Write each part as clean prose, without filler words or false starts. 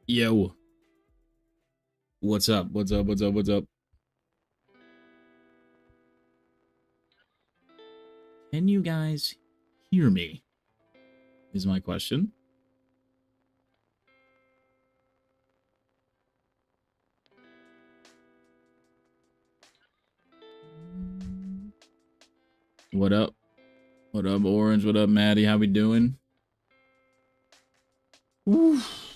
Yo. What's up? What's up? What's up? What's up? Can you guys hear me? Is my question. What up? What up, Orange? What up, Maddie? How we doing? Oof.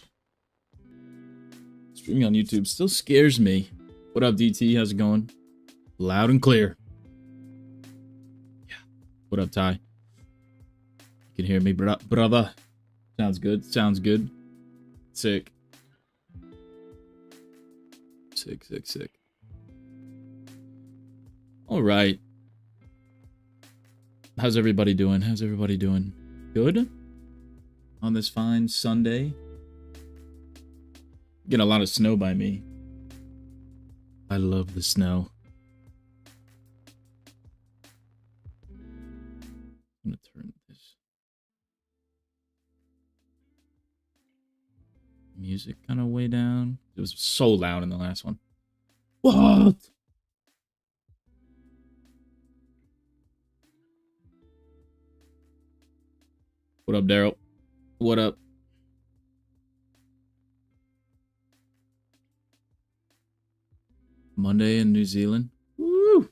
Streaming on YouTube still scares me. What up, DT? How's it going? Loud and clear. Yeah. What up, Ty? You can hear me, brother. Sounds good. Sounds good. Sick. Sick, sick, sick. All right. How's everybody doing? How's everybody doing? Good? On this fine Sunday? Get a lot of snow by me. I love the snow. I'm gonna turn this music kind of way down. It was so loud in the last one. What? What up, Daryl? What up? Monday in New Zealand. Woo!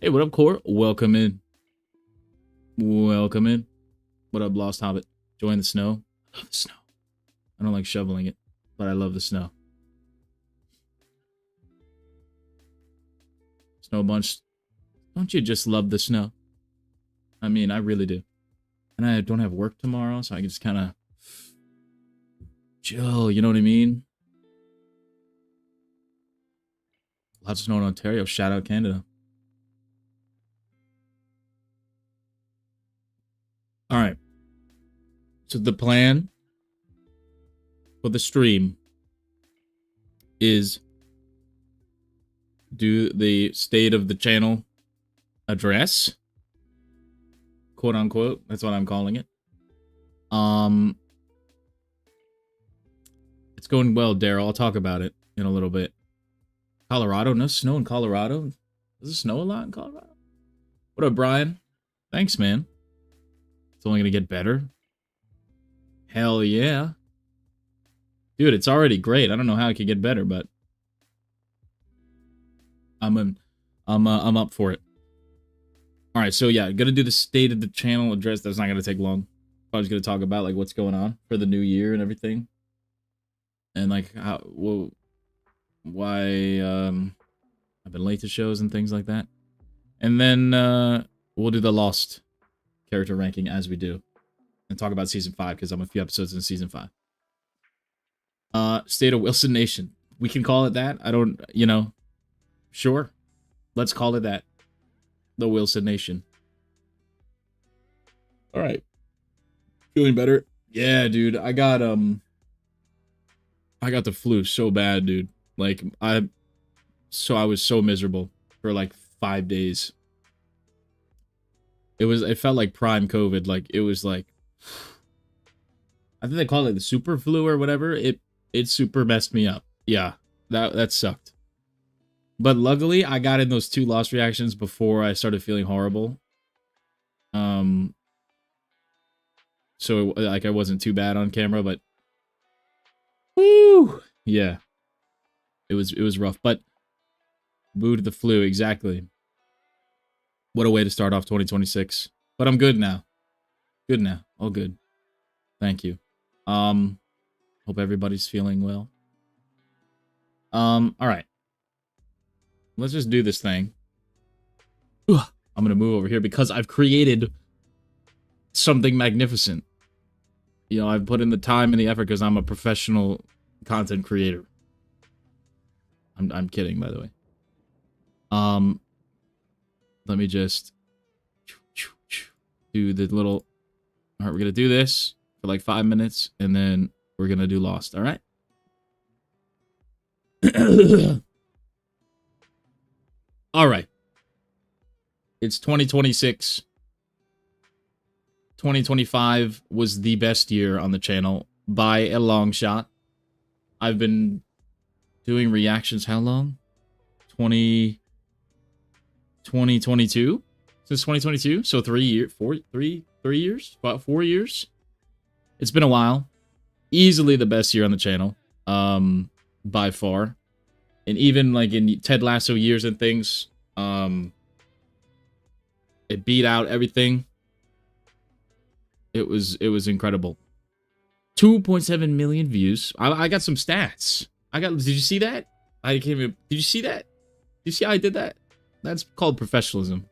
Hey, what up, Core? Welcome in. Welcome in. What up, Lost Hobbit? Enjoying the snow? I love the snow. I don't like shoveling it, but I love the snow. Snow Bunch. Don't you just love the snow? I mean, I really do. And I don't have work tomorrow, so I can just kind of chill, you know what I mean? Lots of snow in Ontario. Shout out Canada. All right. So the plan for the stream is do the state of the channel address, quote unquote. That's what I'm calling it. It's going well, Daryl. I'll talk about it in a little bit. Colorado, no snow in Colorado. Does it snow a lot in Colorado? What up, Brian? Thanks, man. It's only gonna get better. Hell yeah. Dude, it's already great. I don't know how it could get better, but I'm up for it. All right, so yeah, gonna do the state of the channel address. That's not gonna take long. I was gonna talk about like what's going on for the new year and everything, and like how why I've been late to shows and things like that, and then we'll do the Lost character ranking as we do, and talk about season 5 because I'm a few episodes in season 5. State of Wilson Nation. We can call it that. I don't, sure. Let's call it that. The Wilson Nation. All right. Feeling better? Yeah, dude. I got the flu so bad, dude. Like I was so miserable for like 5 days. It felt like prime COVID. Like it was like, I think they call it the super flu or whatever. It super messed me up. Yeah, that sucked. But luckily, I got in those 2 lost reactions before I started feeling horrible. so like I wasn't too bad on camera, but woo, yeah, it was rough. But boo to the flu, exactly. What a way to start off 2026. But I'm good now. Good now. All good. Thank you. Hope everybody's feeling well. All right. Let's just do this thing. I'm gonna move over here because I've created something magnificent. You know, I've put in the time and the effort because I'm a professional content creator. I'm kidding, by the way. Let me just do the little. All right, we're gonna do this for like 5 minutes, and then we're gonna do Lost. All right. All right. It's 2026. 2025 was the best year on the channel by a long shot. I've been doing reactions how long? 2022? Since 2022? So 3 years, 3 years? About 4 years? It's been a while. Easily the best year on the channel. By far. And even like in Ted Lasso years and things, it beat out everything. It was incredible. 2.7 million views. I got some stats. Did you see that? I can't even. Did you see that? Did you see how I did that? That's called professionalism.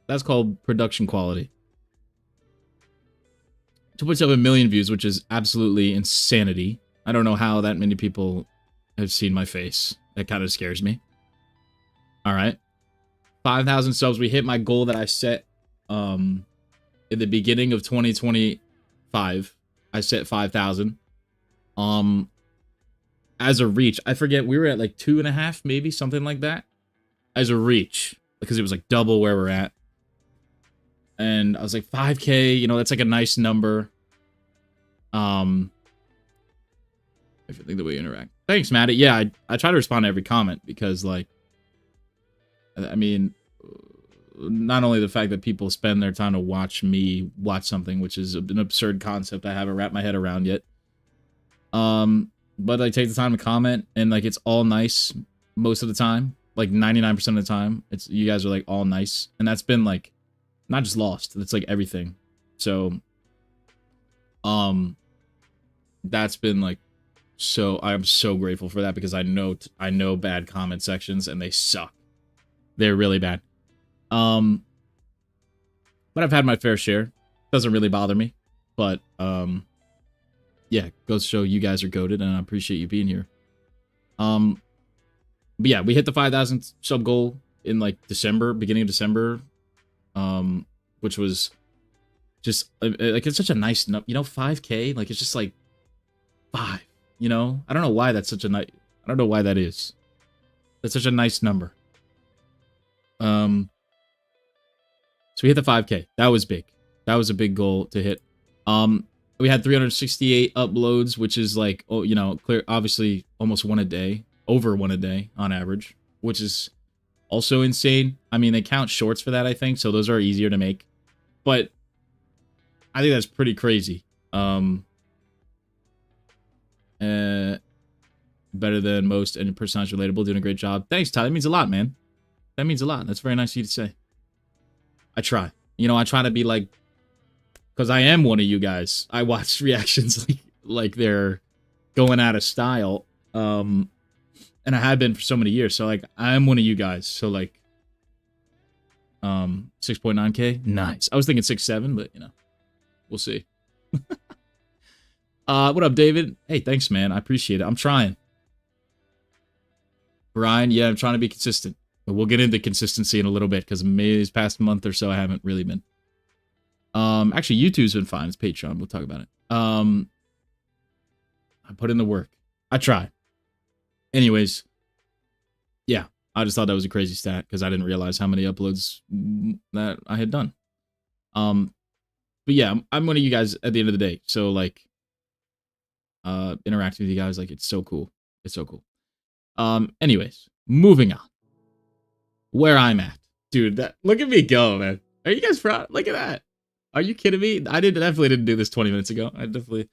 That's called production quality. 2.7 million views, which is absolutely insanity. I don't know how that many people have seen my face. That kind of scares me. All right. 5,000 subs. We hit my goal that I set in the beginning of 2025. I set 5,000. As a reach, I forget, we were at like 2.5, maybe something like that. As a reach, because it was like double where we're at. And I was like 5K, you know, that's like a nice number. Everything the way you interact. Thanks, Maddie. Yeah, I try to respond to every comment because, like, I mean, not only the fact that people spend their time to watch me watch something, which is an absurd concept I haven't wrapped my head around yet. But I take the time to comment, and like it's all nice most of the time. Like 99% of the time, it's you guys are like all nice, and that's been like not just Lost. It's like everything. So, that's been like so. I'm so grateful for that because I know bad comment sections and they suck. They're really bad. But I've had my fair share. Doesn't really bother me, but yeah, goes to show you guys are goated, and I appreciate you being here. But yeah, we hit the 5,000 sub goal in like December, beginning of December, which was just like it's such a nice, you know, 5K. Like it's just like 5. You know, I don't know why that's such a nice. I don't know why that is. That's such a nice number. So we hit the 5K. That was big. That was a big goal to hit. We had 368 uploads, which is like, oh, you know, clear, obviously almost one a day, over one a day on average, which is also insane. I mean, they count shorts for that, I think, so those are easier to make. But I think that's pretty crazy. Better than most and personalized relatable, doing a great job. Thanks, Ty. That means a lot, man. That means a lot. That's very nice of you to say. I try. You know, I try to be like, because I am one of you guys. I watch reactions like they're going out of style. And I have been for so many years. So like I'm one of you guys. So like 6.9K. Nice. I was thinking 6.7, but you know, we'll see. What up, David? Hey, thanks, man. I appreciate it. I'm trying. Brian, yeah, I'm trying to be consistent. But we'll get into consistency in a little bit because maybe this past month or so I haven't really been. Actually, YouTube's been fine. It's Patreon. We'll talk about it. I put in the work. I try. Anyways, yeah, I just thought that was a crazy stat because I didn't realize how many uploads that I had done. But yeah, I'm one of you guys at the end of the day. So like, interacting with you guys, like it's so cool. It's so cool. Anyways, moving on. Where I'm at, dude. That look at me go, man. Are you guys proud? Look at that. Are you kidding me? I definitely didn't do this 20 minutes ago. I definitely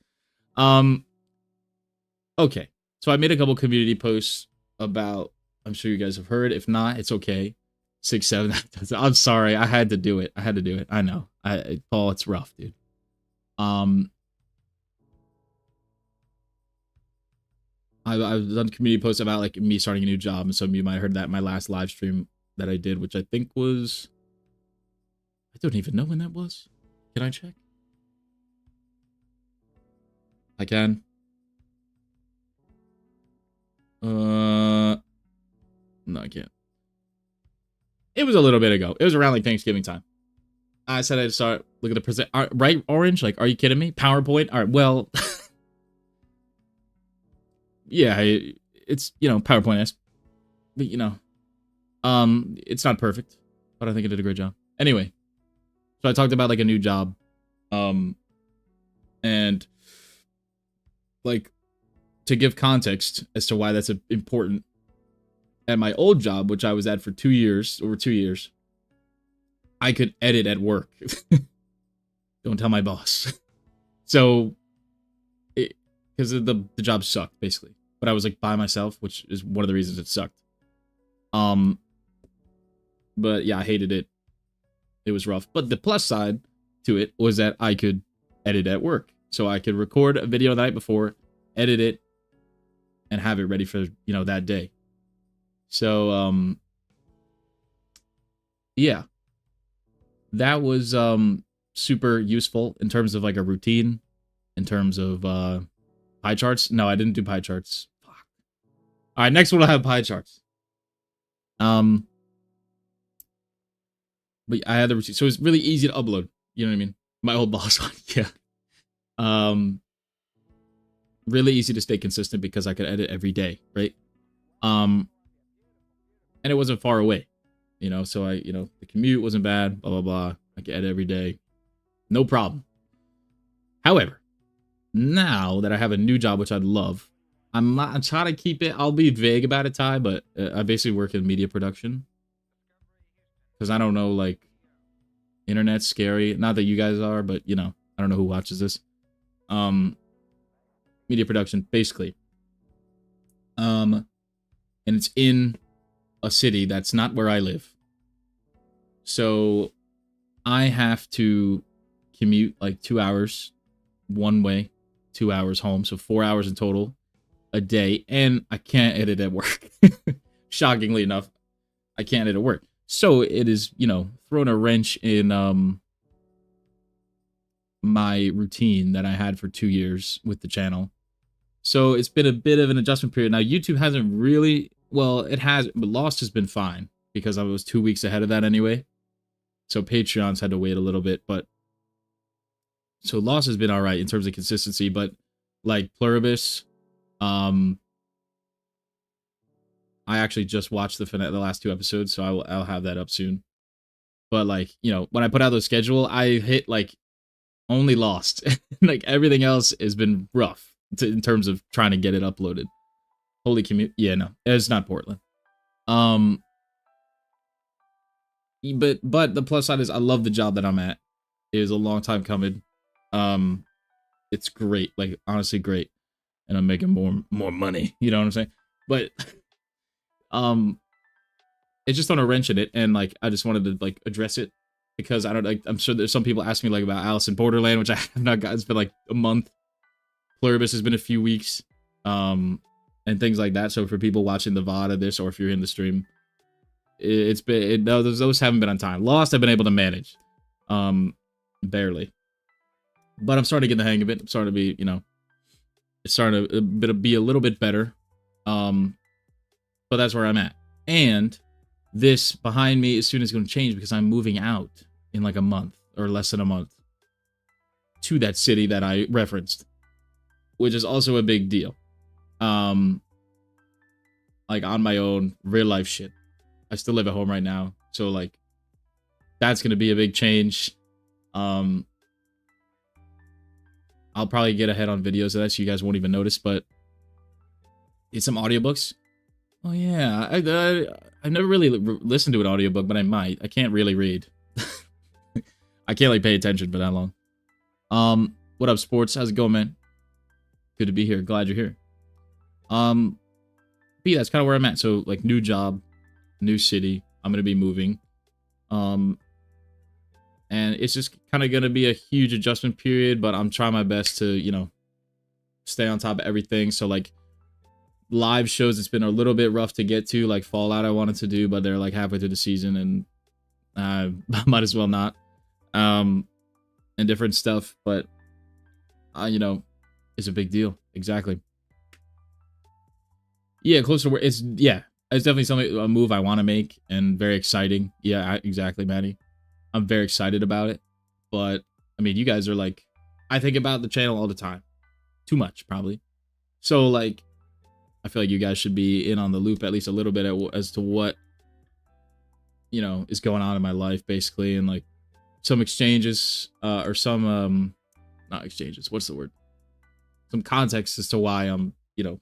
um okay. So I made a couple community posts about, I'm sure you guys have heard. If not, it's okay. 6, 7. I'm sorry. I had to do it. I know. Paul, it's rough, dude. I've done community posts about like me starting a new job, and some of you might have heard that in my last live stream that I did, which I think was, I don't even know when that was. Can I check? I can. No, I can't. It was a little bit ago. It was around like Thanksgiving time. I said I'd start. Look at the present. Right, Orange? Like, are you kidding me? PowerPoint? All right, well, yeah, it's, you know, PowerPoint-esque. But, you know, it's not perfect, but I think I did a great job. Anyway, so I talked about like a new job, and like to give context as to why that's important. At my old job, which I was at for over 2 years, I could edit at work. Don't tell my boss. So, because the job sucked basically, but I was like by myself, which is one of the reasons it sucked. But yeah, I hated it. It was rough. But the plus side to it was that I could edit at work. So I could record a video the night before, edit it, and have it ready for, you know, that day. So, yeah. That was super useful in terms of like a routine, in terms of pie charts. No, I didn't do pie charts. Fuck. All right, next one I'll have pie charts. But I had the routine, so it's really easy to upload. You know what I mean? My old boss one, yeah. Really easy to stay consistent because I could edit every day, right? And it wasn't far away, you know. So the commute wasn't bad. Blah blah blah. I could edit every day, no problem. However, now that I have a new job, which I'd love, I'm trying to keep it. I'll be vague about it, Ty, but I basically work in media production. Because I don't know, like, internet's scary. Not that you guys are, but, you know, I don't know who watches this. Media production, basically. And it's in a city that's not where I live. So I have to commute like 2 hours one way, 2 hours home. So 4 hours in total a day. And I can't edit at work. Shockingly enough, I can't edit at work. So it is, you know, thrown a wrench in my routine that I had for 2 years with the channel. So it's been a bit of an adjustment period. Now, YouTube hasn't really, well, it has, but Lost has been fine because I was 2 weeks ahead of that anyway. So Patreon's had to wait a little bit, but so Lost has been all right in terms of consistency, but like Pluribus, I actually just watched the last 2 episodes, so I'll have that up soon. But like, you know, when I put out the schedule, I hit like only Lost. Like everything else has been rough in terms of trying to get it uploaded. Holy commute. Yeah, no, it's not Portland. But the plus side is I love the job that I'm at. It was a long time coming. It's great, like honestly great, and I'm making more money. You know what I'm saying? But it's just on a wrench in it, and like I just wanted to like address it because I don't like. I'm sure there's some people asking me like about Alice in Borderland, which I have not got. It's been like a month. Pluribus has been a few weeks, and things like that. So for people watching the VOD of this, or if you're in the stream, it's been those haven't been on time. Lost, I've been able to manage, barely, but I'm starting to get the hang of it. I'm starting to be, you know, it's starting to be a little bit better. But that's where I'm at. And this behind me as soon as going to change because I'm moving out in like a month or less than a month to that city that I referenced, which is also a big deal. Like on my own real life shit. I still live at home right now. So like that's going to be a big change. I'll probably get ahead on videos of that so you guys won't even notice, but it's some audiobooks. Oh yeah, I've never really listened to an audiobook, but I might. I can't really read. I can't like pay attention for that long. What up, sports? How's it going, man? Good to be here. Glad you're here. But yeah, that's kind of where I'm at. So like new job, new city. I'm gonna be moving. And it's just kind of gonna be a huge adjustment period, but I'm trying my best to, you know, stay on top of everything. So like live shows, it's been a little bit rough to get to, like Fallout I wanted to do, but they're like halfway through the season and I might as well not. And different stuff, but you know, it's a big deal. Exactly. Yeah, closer to where it's definitely something, a move I want to make and very exciting. Yeah, exactly, Maddie. I'm very excited about it. But I mean, you guys are like, I think about the channel all the time. Too much, probably. So like, I feel like you guys should be in on the loop at least a little bit as to what, you know, is going on in my life, basically, and like some exchanges or some not exchanges. What's the word? Some context as to why I'm, you know,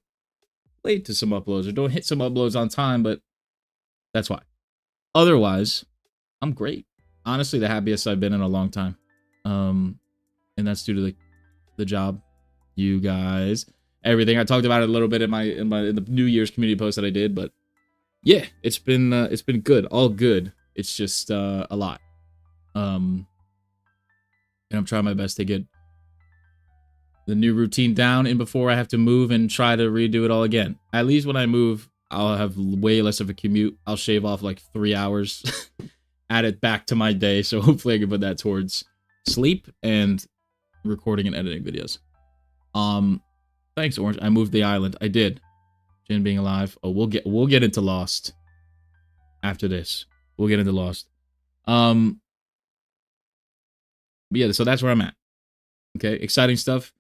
late to some uploads or don't hit some uploads on time, but that's why. Otherwise, I'm great. Honestly, the happiest I've been in a long time. And that's due to the job, you guys, everything. I talked about it a little bit in the New Year's community post that I did, but yeah, it's been good, all good. It's just a lot. And I'm trying my best to get the new routine down and before I have to move and try to redo it all again. At least when I move, I'll have way less of a commute. I'll shave off like 3 hours, add it back to my day. So hopefully I can put that towards sleep and recording and editing videos. Thanks, Orange. I moved the island. I did. Jin being alive. Oh, we'll get into Lost after this. We'll get into Lost. But yeah, so that's where I'm at. Okay, exciting stuff.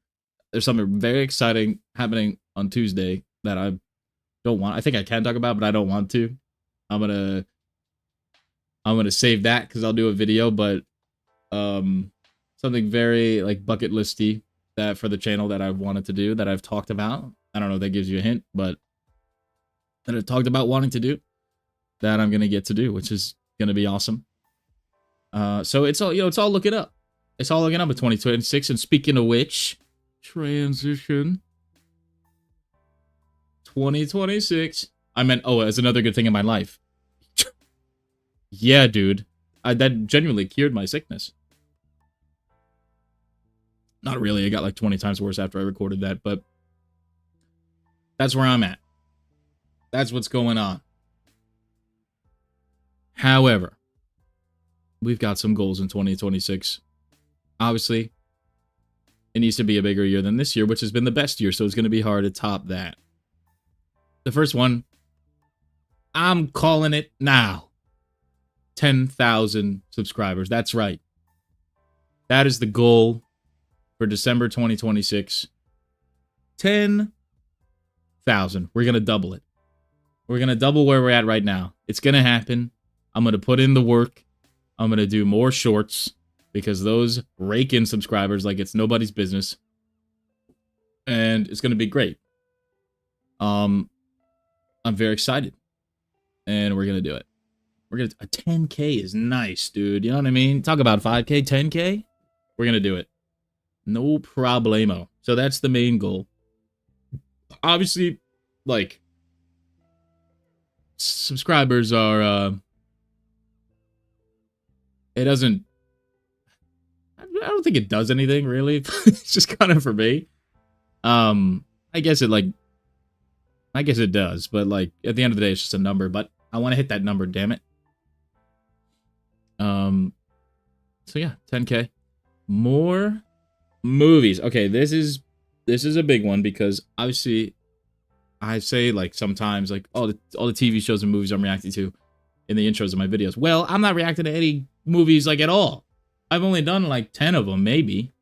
There's something very exciting happening on Tuesday that I don't want. I think I can talk about, but I don't want to. I'm gonna save that because I'll do a video. But something very like bucket listy that for the channel that I've wanted to do, that I've talked about. I don't know if that gives you a hint, but that I've talked about wanting to do, that I'm gonna get to do, which is gonna be awesome. So it's all, you know, it's all looking up. It's all looking up at 2026. And speaking of which, transition 2026. I meant, oh, it's another good thing in my life. Yeah, dude. That genuinely cured my sickness. Not really. It got like 20 times worse after I recorded that, but that's where I'm at. That's what's going on. However, we've got some goals in 2026. Obviously, it needs to be a bigger year than this year, which has been the best year, so it's going to be hard to top that. The first one, I'm calling it now. 10,000 subscribers. That's right. That is the goal for December 2026. 10,000. We're going to double it. We're going to double where we're at right now. It's going to happen. I'm going to put in the work. I'm going to do more shorts because those rake in subscribers like it's nobody's business. And it's going to be great. I'm very excited. And we're going to do it. We're going to... A 10K is nice, dude. You know what I mean? Talk about 5K, 10K. We're going to do it. No problemo. So that's the main goal. Obviously, like, subscribers are, it doesn't... I don't think it does anything, really. It's just kind of for me. I guess it does, but, like, at the end of the day, it's just a number. But I want to hit that number, damn it. So yeah, 10K. More movies. Okay, this is a big one because obviously I say like sometimes like all the TV shows and movies I'm reacting to in the intros of my videos. Well, I'm not reacting to any movies like at all. I've only done like 10 of them, maybe.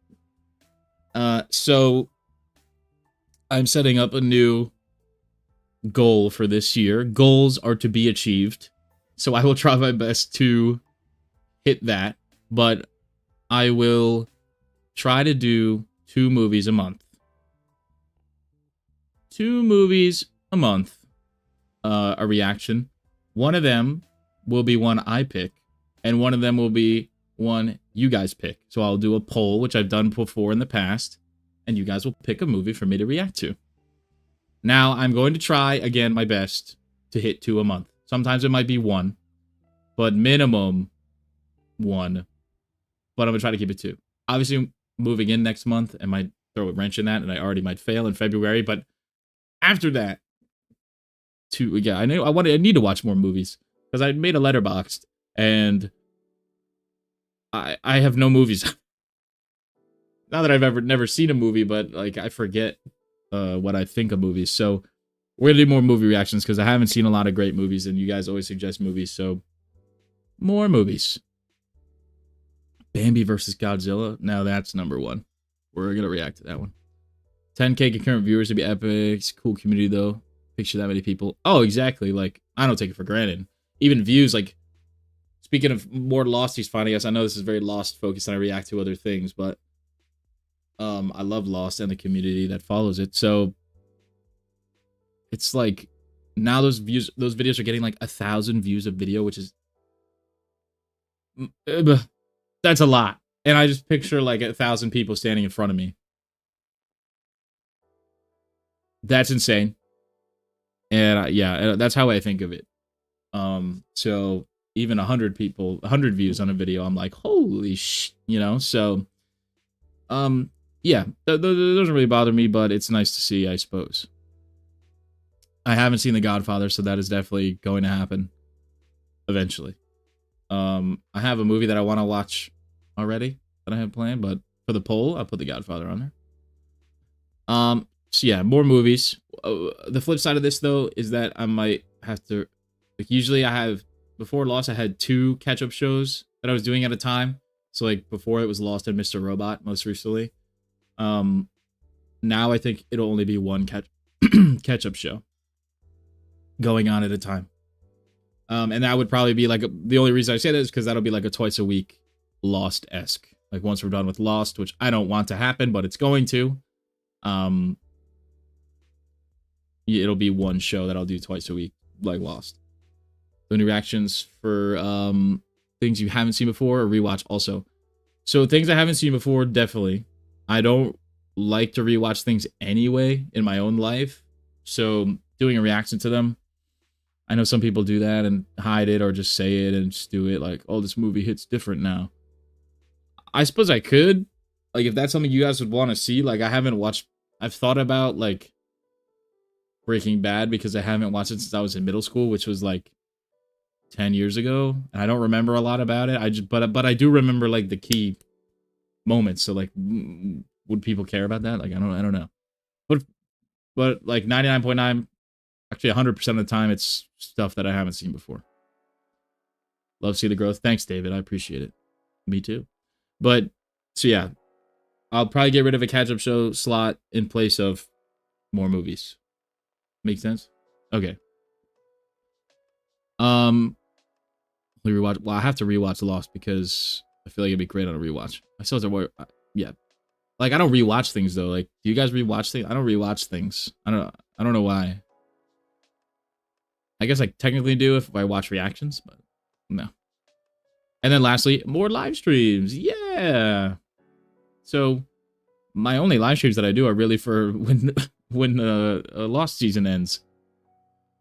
So I'm setting up a new goal for this year. Goals are to be achieved. So I will try my best to hit that, but I will try to do 2 movies a month. 2 movies a month, a reaction. One of them will be one I pick, and one of them will be one you guys pick. So I'll do a poll, which I've done before in the past, and you guys will pick a movie for me to react to. Now, I'm going to try, again, my best to hit 2 a month. Sometimes it might be 1, but minimum 1. But I'm going to try to keep it 2. Obviously, moving in next month, I might throw a wrench in that, and I already might fail in February, but after that, 2, yeah, I need to watch more movies, because I made a Letterboxd, and I have no movies. Not that I've never seen a movie, but like I forget what I think of movies. So we're gonna do more movie reactions because I haven't seen a lot of great movies, and you guys always suggest movies. So more movies. Bambi versus Godzilla. Now that's number 1. We're gonna react to that one. 10K concurrent viewers would be epic. It's a cool community though. Picture that many people. Oh, exactly. Like I don't take it for granted. Even views. Like speaking of more Losties finding us, I know this is very Lost focused, and I react to other things, but I love Lost and the community that follows it. So it's like now those videos are getting like 1,000 views a video, which is that's a lot. And I just picture like 1,000 people standing in front of me. That's insane. And yeah, that's how I think of it. So even 100 people, 100 views on a video, I'm like, holy you know. So yeah, that doesn't really bother me, but it's nice to see, I suppose. I haven't seen The Godfather, so that is definitely going to happen eventually. I have a movie that I want to watch already that I have planned, but for the poll, I'll put The Godfather on there. So yeah, more movies. The flip side of this, though, is that I might have to... Like, usually I have... Before Lost, I had 2 catch-up shows that I was doing at a time. So, like, before it was Lost and Mr. Robot, most recently. Now I think it'll only be 1 catch-up show going on at a time. And that would probably be like the only reason I say that is because that'll be like a twice a week Lost-esque. Like once we're done with Lost, which I don't want to happen, but it's going to. It'll be 1 show that I'll do twice a week, like Lost. Any reactions for things you haven't seen before or rewatch also? So things I haven't seen before, definitely. I don't like to rewatch things anyway in my own life. So doing a reaction to them, I know some people do that and hide it or just say it and just do it like, oh, this movie hits different now. I suppose I could. Like, if that's something you guys would want to see. Like, I haven't watched... I've thought about, like, Breaking Bad because I haven't watched it since I was in middle school, which was, like, 10 years ago. And I don't remember a lot about it. But I do remember, like, the key moments. So, like, would people care about that? Like, I don't know. But like, 99.9... Actually, 100% of the time, it's stuff that I haven't seen before. Love to see the growth. Thanks, David. I appreciate it. Me too. But, so yeah. I'll probably get rid of a catch-up show slot in place of more movies. Make sense? Okay. Rewatch. Well, I have to rewatch Lost because I feel like it'd be great on a rewatch. I still have to... Yeah. Like, I don't rewatch things, though. Like, do you guys rewatch things? I don't rewatch things. I don't know why. I guess I technically do if I watch reactions, but no. And then lastly, more live streams. Yeah. So my only live streams that I do are really for when Lost season ends.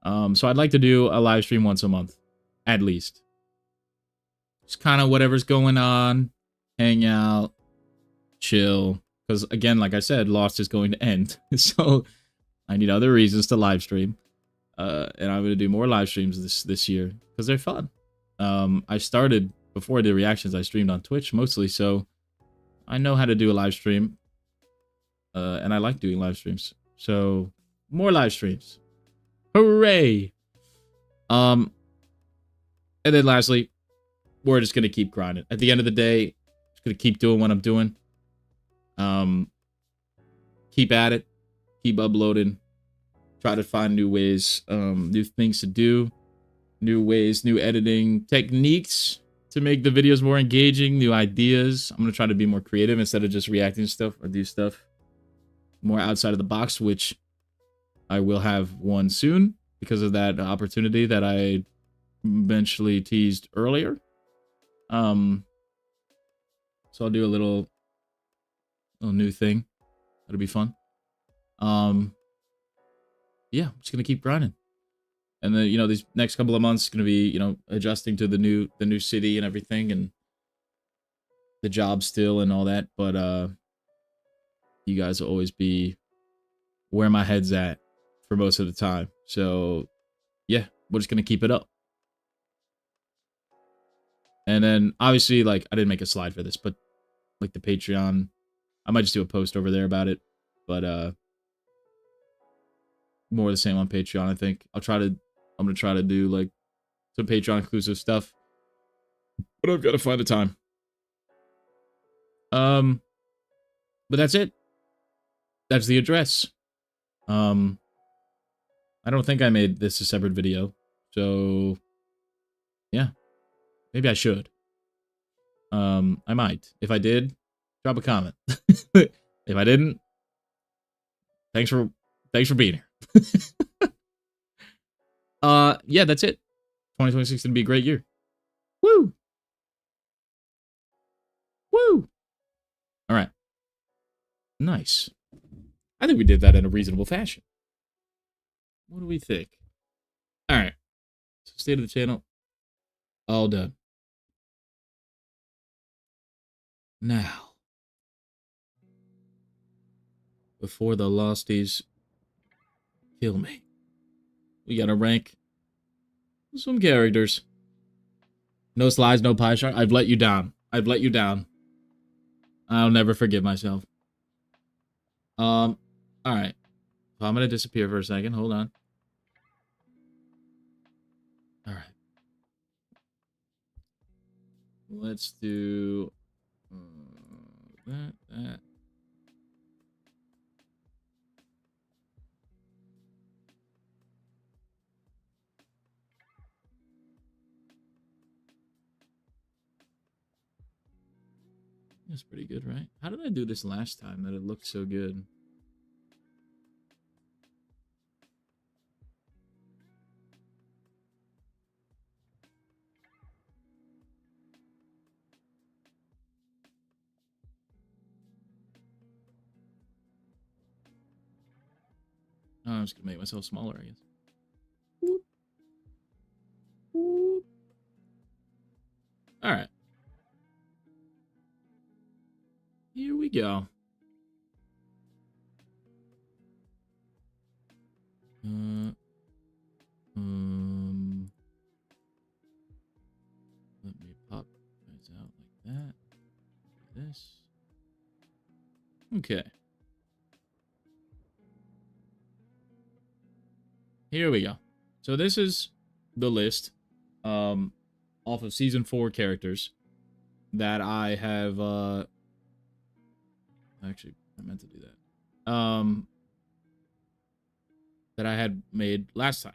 So I'd like to do a live stream once a month, at least. Just kind of whatever's going on, hang out, chill. Because again, like I said, Lost is going to end. So I need other reasons to live stream. And I'm going to do more live streams this year because they're fun. I started, before I did reactions, I streamed on Twitch mostly, so I know how to do a live stream. And I like doing live streams. So, more live streams. Hooray! And then lastly, we're just going to keep grinding. At the end of the day, just going to keep doing what I'm doing. Keep at it. Keep uploading. Try to find new ways, new things to do, new ways, new editing techniques to make the videos more engaging, new ideas. I'm going to try to be more creative instead of just reacting to stuff or do stuff more outside of the box, which I will have one soon because of that opportunity that I eventually teased earlier. So I'll do a little new thing. That'll be fun. Yeah, I'm just gonna keep grinding. And then, you know, these next couple of months gonna be, you know, adjusting to the new city and everything, and the job still and all that. But you guys will always be where my head's at for most of the time. So yeah, we're just gonna keep it up. And then obviously, like, I didn't make a slide for this, but like the Patreon, I might just do a post over there about it. But more of the same on Patreon, I think. I'm gonna try to do like some Patreon exclusive stuff. But I've got to find the time. But that's it. That's the address. I don't think I made this a separate video. So yeah. Maybe I should. I might. If I did, drop a comment. If I didn't, thanks for being here. Yeah, that's it. 2026 is gonna be a great year. Woo! Woo! Alright. Nice. I think we did that in a reasonable fashion. What do we think? Alright. So state of the channel. All done. Now. Before the Losties kill me. We gotta rank some characters. No slides, no pie chart. I've let you down. I've let you down. I'll never forgive myself. Alright. So I'm gonna disappear for a second. Hold on. Alright. Let's do that. That's pretty good, right? How did I do this last time that it looked so good? Oh, I'm just gonna make myself smaller, I guess. Whoop. Whoop. All right. Here we go. Let me pop guys out like that. This. Okay. Here we go. So this is the list off of season 4 characters that I have actually I meant to do that. That I had made last time.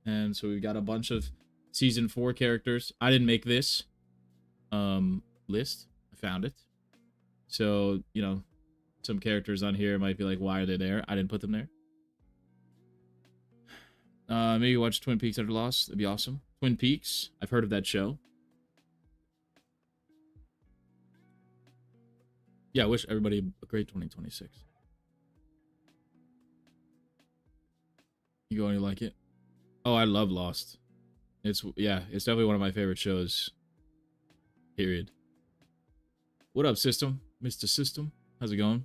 And so we've got a bunch of season 4 characters. I didn't make this list. I found it. So, you know, some characters on here might be like, why are they there? I didn't put them there. Maybe watch Twin Peaks After Lost. That'd be awesome. Twin Peaks. I've heard of that show. Yeah, I wish everybody a great 2026. You going to like it? Oh, I love Lost. It's definitely one of my favorite shows. Period. What up, System? Mr. System? How's it going?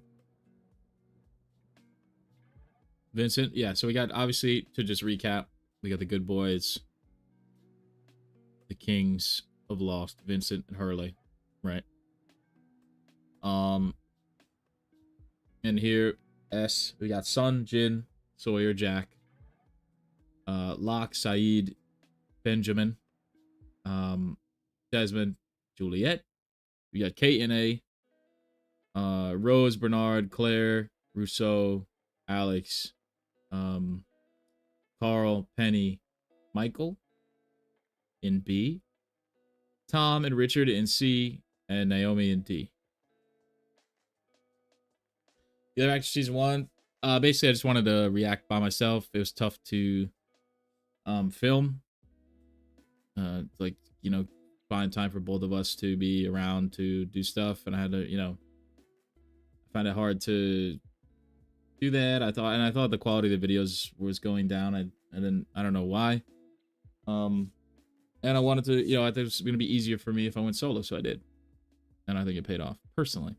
Vincent? Yeah, so we got, obviously, to just recap, we got the good boys. The kings of Lost. Vincent and Hurley. Right? And here, S, we got Sun, Jin, Sawyer, Jack. Locke, Saeed, Benjamin. Desmond, Juliet. We got Kate and A. Rose, Bernard, Claire, Rousseau, Alex, Carl, Penny, Michael in B, Tom and Richard in C, and Naomi in D. The other actor season 1, basically I just wanted to react by myself. It was tough to film, like, you know, find time for both of us to be around to do stuff, and I had to, I find it hard to do that. I thought the quality of the videos was going down, and then I don't know why. And I wanted to, I think it was gonna be easier for me if I went solo, so I did, and I think it paid off personally.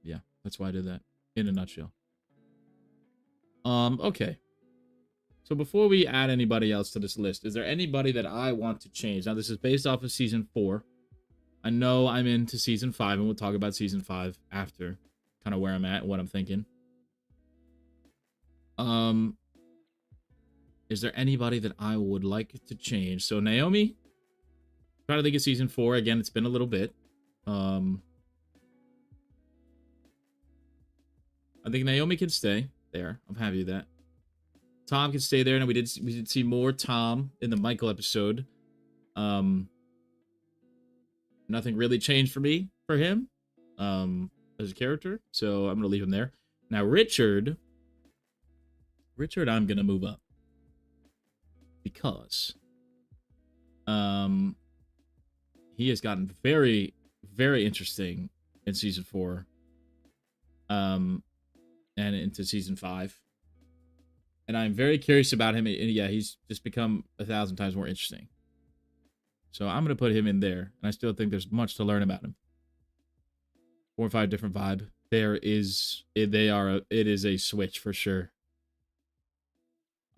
Yeah, that's why I did that in a nutshell. Okay. So before we add anybody else to this list, is there anybody that I want to change? Now, this is based off of season 4. I know I'm into season 5, and we'll talk about season 5 after, kind of where I'm at and what I'm thinking. Is there anybody that I would like to change? So Naomi, try to think of season 4. Again, it's been a little bit. I think Naomi can stay there. I'm happy with that. Tom can stay there, and we did see more Tom in the Michael episode. Nothing really changed for me for him as a character, so I'm gonna leave him there. Now Richard, I'm gonna move up because he has gotten very, very interesting in season 4, and into season 5. And I'm very curious about him. And yeah, he's just become 1,000 times more interesting. So I'm going to put him in there. And I still think there's much to learn about him. 4 or 5 different vibe. It is a switch for sure.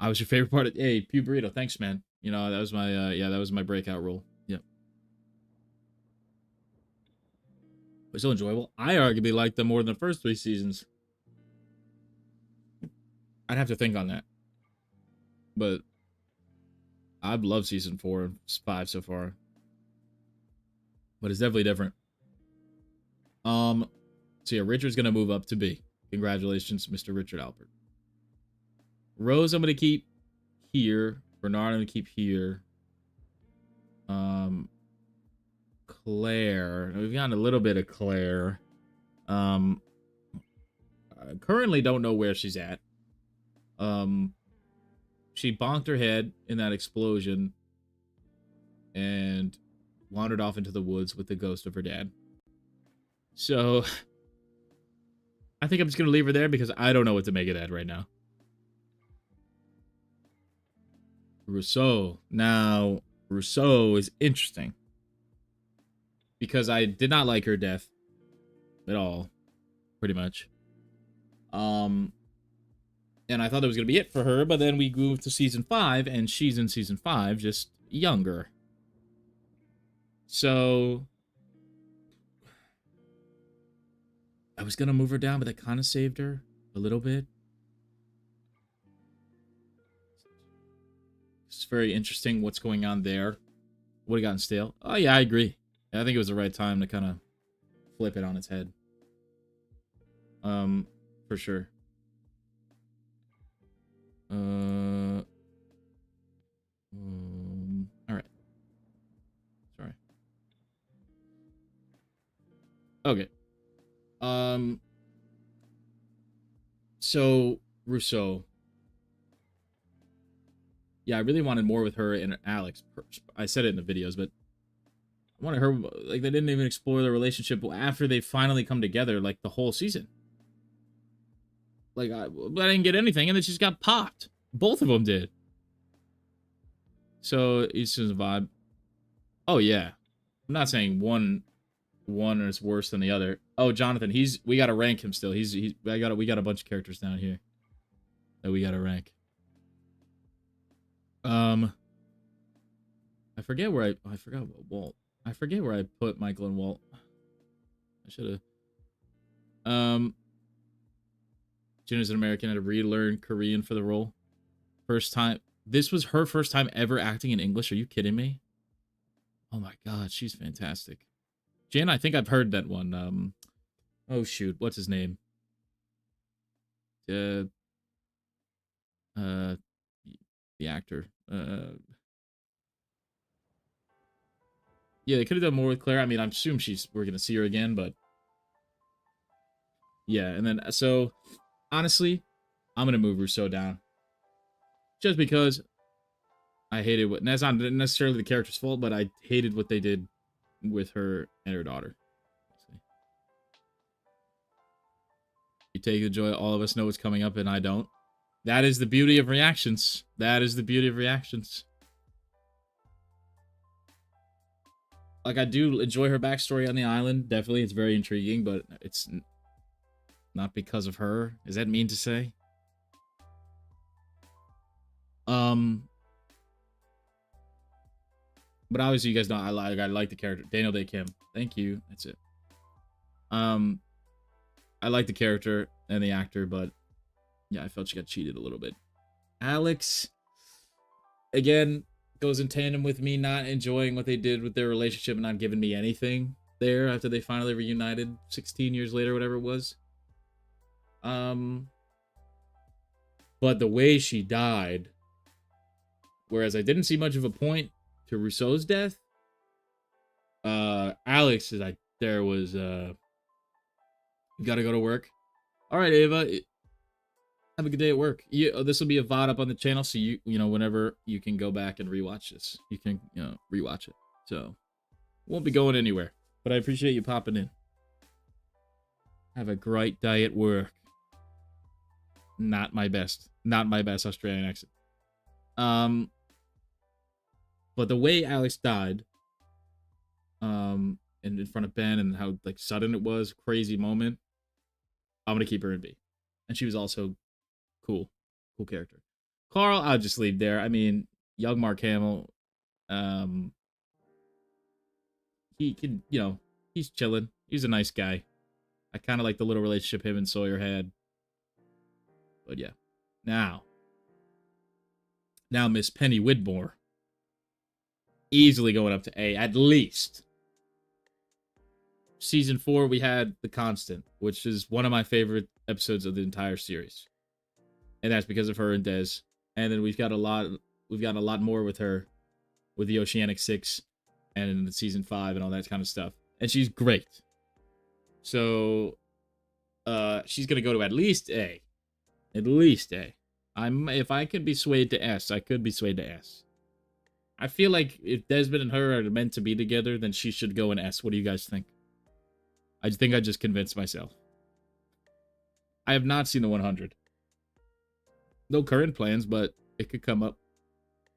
I was your favorite part of, hey, Pew Burrito, thanks, man. That was my, that was my breakout role. Yep. But still enjoyable. I arguably liked them more than the first 3 seasons. I'd have to think on that. But I've loved season 4 and 5 so far. But it's definitely different. So yeah, Richard's gonna move up to B. Congratulations, Mr. Richard Alpert. Rose, I'm gonna keep here. Bernard, I'm gonna keep here. Claire. We've gotten a little bit of Claire. I currently don't know where she's at. She bonked her head in that explosion and wandered off into the woods with the ghost of her dad. So I think I'm just gonna leave her there because I don't know what to make of that right now. Rousseau. Now, Rousseau is interesting because I did not like her death at all, pretty much. And I thought that was going to be it for her, but then we moved to season 5, and she's in season 5, just younger. So I was going to move her down, but that kind of saved her a little bit. It's very interesting what's going on there. Would have gotten stale. Oh, yeah, I agree. I think it was the right time to kind of flip it on its head. For sure. All right. Sorry. Okay. So Rousseau. Yeah, I really wanted more with her and Alex. I said it in the videos, but I wanted her, like, they didn't even explore their relationship after they finally come together, like, the whole season. Like, I didn't get anything, and then she just got popped. Both of them did. So, it's just a vibe. Oh, yeah. I'm not saying one is worse than the other. Oh, Jonathan, we gotta rank him still. We got a bunch of characters down here that we gotta rank. I forget where I forgot Walt. I forget where I put Michael and Walt. I should have. Jenna's an American, had to relearn Korean for the role. First time. This was her first time ever acting in English. Are you kidding me? Oh my god, she's fantastic. Jen, I think I've heard that one. Oh shoot, what's his name? The actor. Yeah, they could have done more with Claire. I mean, I'm assuming we're gonna see her again, but yeah. And then so, honestly, I'm gonna move Rousseau down, just because I hated what, and that's not necessarily the character's fault, but I hated what they did with her and her daughter. You take the joy, all of us know what's coming up, and I don't. That is the beauty of reactions. That is the beauty of reactions. Like, I do enjoy her backstory on the island. Definitely, it's very intriguing, but it's not because of her. Is that mean to say? But obviously, you guys know I like the character Daniel Day Kim. Thank you. That's it. I like the character and the actor, but yeah, I felt she got cheated a little bit. Alex, again, goes in tandem with me not enjoying what they did with their relationship and not giving me anything there after they finally reunited 16 years later, whatever it was. But the way she died, whereas I didn't see much of a point to Rousseau's death, Alex is like, there was, you gotta go to work. All right, Ava, have a good day at work. This will be a VOD up on the channel, so you know, whenever you can go back and rewatch this, you can, you know, rewatch it. So, won't be going anywhere, but I appreciate you popping in. Have a great day at work. Not my best Australian accent. But the way Alex died, and in front of Ben, and how like sudden it was, crazy moment, I'm gonna keep her in B. And she was also cool character. Carl, I'll just leave there. I mean, young Mark Hamill, he can, you know, he's chilling. He's a nice guy. I kind of like the little relationship him and Sawyer had. But yeah. Now Miss Penny Widmore. Easily going up to A, at least. Season 4, we had The Constant, which is one of my favorite episodes of the entire series. And that's because of her and Des. And then we've got a lot more with her with the Oceanic 6 and in season 5 and all that kind of stuff. And she's great. So she's gonna go to at least A. At least A. If I could be swayed to S, I could be swayed to S. I feel like if Desmond and her are meant to be together, then she should go in S. What do you guys think? I think I just convinced myself. I have not seen the 100. No current plans, but it could come up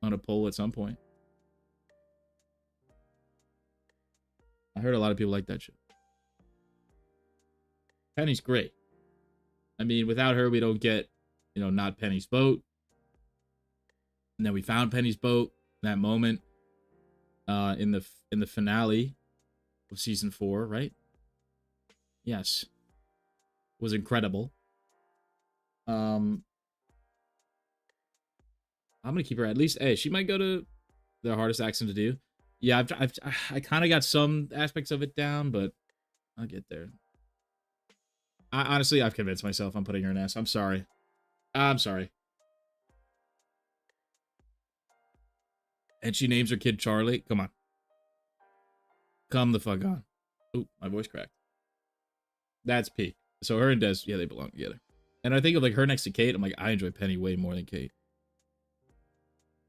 on a poll at some point. I heard a lot of people like that shit. Penny's great. I mean, without her, we don't get, you know, not Penny's boat. And then we found Penny's boat. That moment in the finale of season 4, right? Yes, was incredible. I'm gonna keep her at least A. She might go to the hardest accent to do. Yeah, I kind of got some aspects of it down, but I'll get there. Honestly, I've convinced myself I'm putting her in S. I'm sorry. And she names her kid Charlie. Come on. Come the fuck on. Oop, my voice cracked. That's P. So her and Des, yeah, they belong together. And I think of like her next to Kate, I'm like, I enjoy Penny way more than Kate.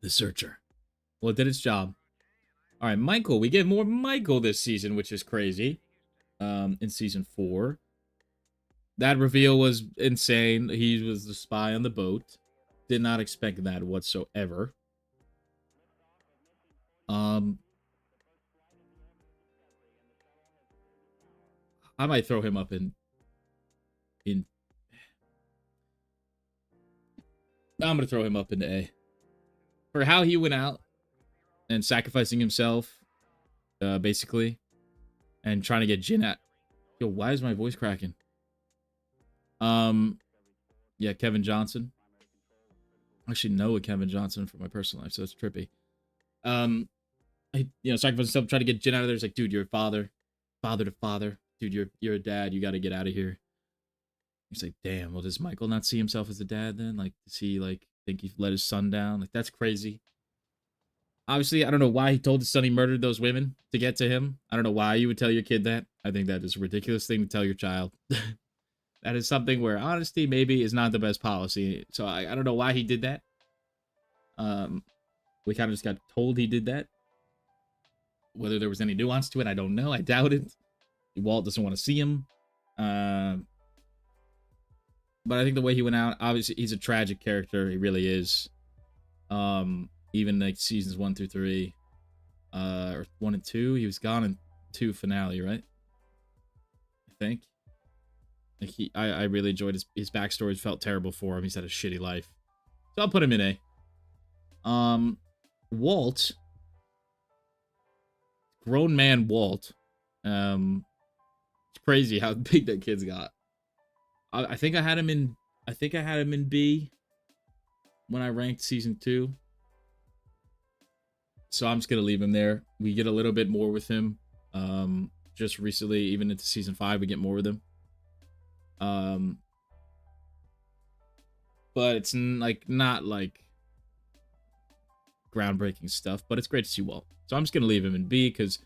The Searcher. Well, it did its job. All right, Michael. We get more Michael this season, which is crazy. In season 4. That reveal was insane. He was the spy on the boat. Did not expect that whatsoever. I might throw him up in I'm gonna throw him up into A. For how he went out and sacrificing himself, basically, and trying to get Jin at. Yo, why is my voice cracking? Yeah, Kevin Johnson. I actually know a Kevin Johnson from my personal life, so it's trippy. Sacrificing himself, trying to get Jin out of there. It's like, dude, you're a father to father. Dude, you're a dad. You got to get out of here. He's like, damn. Well, does Michael not see himself as a dad then? Like, does he like think he let his son down? Like, that's crazy. Obviously, I don't know why he told his son he murdered those women to get to him. I don't know why you would tell your kid that. I think that is a ridiculous thing to tell your child. That is something where honesty maybe is not the best policy. So I don't know why he did that. We kind of just got told he did that. Whether there was any nuance to it, I don't know. I doubt it. Walt doesn't want to see him. But I think the way he went out, obviously, he's a tragic character. He really is. Even like seasons 1 through 3, or 1 and 2, he was gone in 2 finale, right? I think. Like I really enjoyed his backstory. It felt terrible for him. He's had a shitty life, so I'll put him in A. Walt, grown man Walt. It's crazy how big that kid's got. I think I had him in. I think I had him in B when I ranked season 2. So I'm just gonna leave him there. We get a little bit more with him. Just recently, even into season 5, we get more with him. But it's like not like groundbreaking stuff. But it's great to see Walt. So I'm just gonna leave him in B because,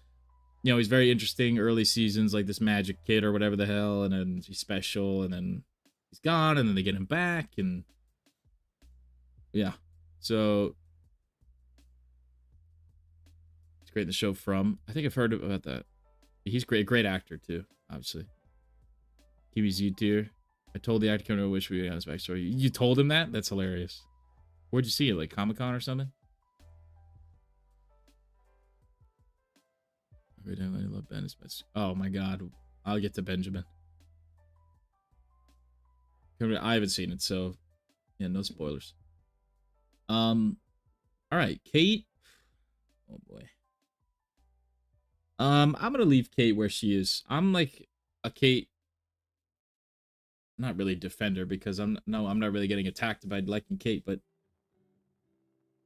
you know, he's very interesting early seasons, like this magic kid or whatever the hell, and then he's special, and then he's gone, and then they get him back, and yeah. So it's great the show From. I think I've heard about that. He's great actor too, obviously. Kiwi Z tier. I told the actor I wish we got his backstory. You told him that? That's hilarious. Where'd you see it? Like Comic-Con or something? I love Ben. Oh my god. I'll get to Benjamin. I haven't seen it, so yeah, no spoilers. All right, Kate. Oh boy. I'm gonna leave Kate where she is. I'm like a Kate, not really defender because I'm not really getting attacked by liking Kate, but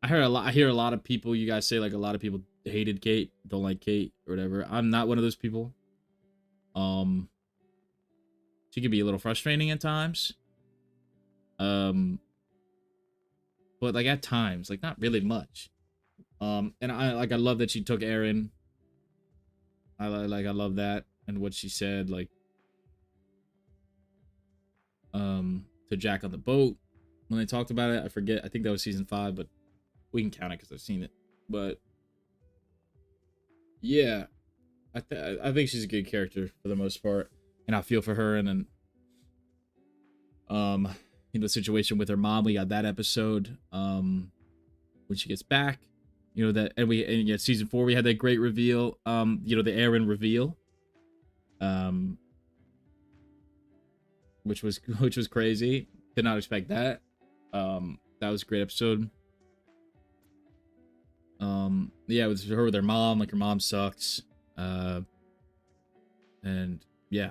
I hear a lot of people, you guys say like a lot of people hated Kate, don't like Kate or whatever. I'm not one of those people. She can be a little frustrating at times. But like at times, like not really much. And I love that she took Aaron. I love that and what she said, like to Jack on the boat when they talked about it. I forget. I think that was season 5, but we can count it because I've seen it. But yeah, I think she's a good character for the most part, and I feel for her. And then you know, the situation with her mom, we got that episode when she gets back. You know that, and yeah, season 4 we had that great reveal. You know, the Aaron reveal, which was crazy. Did not expect that. That was a great episode. Yeah, it was her with her mom. Like her mom sucks. And yeah,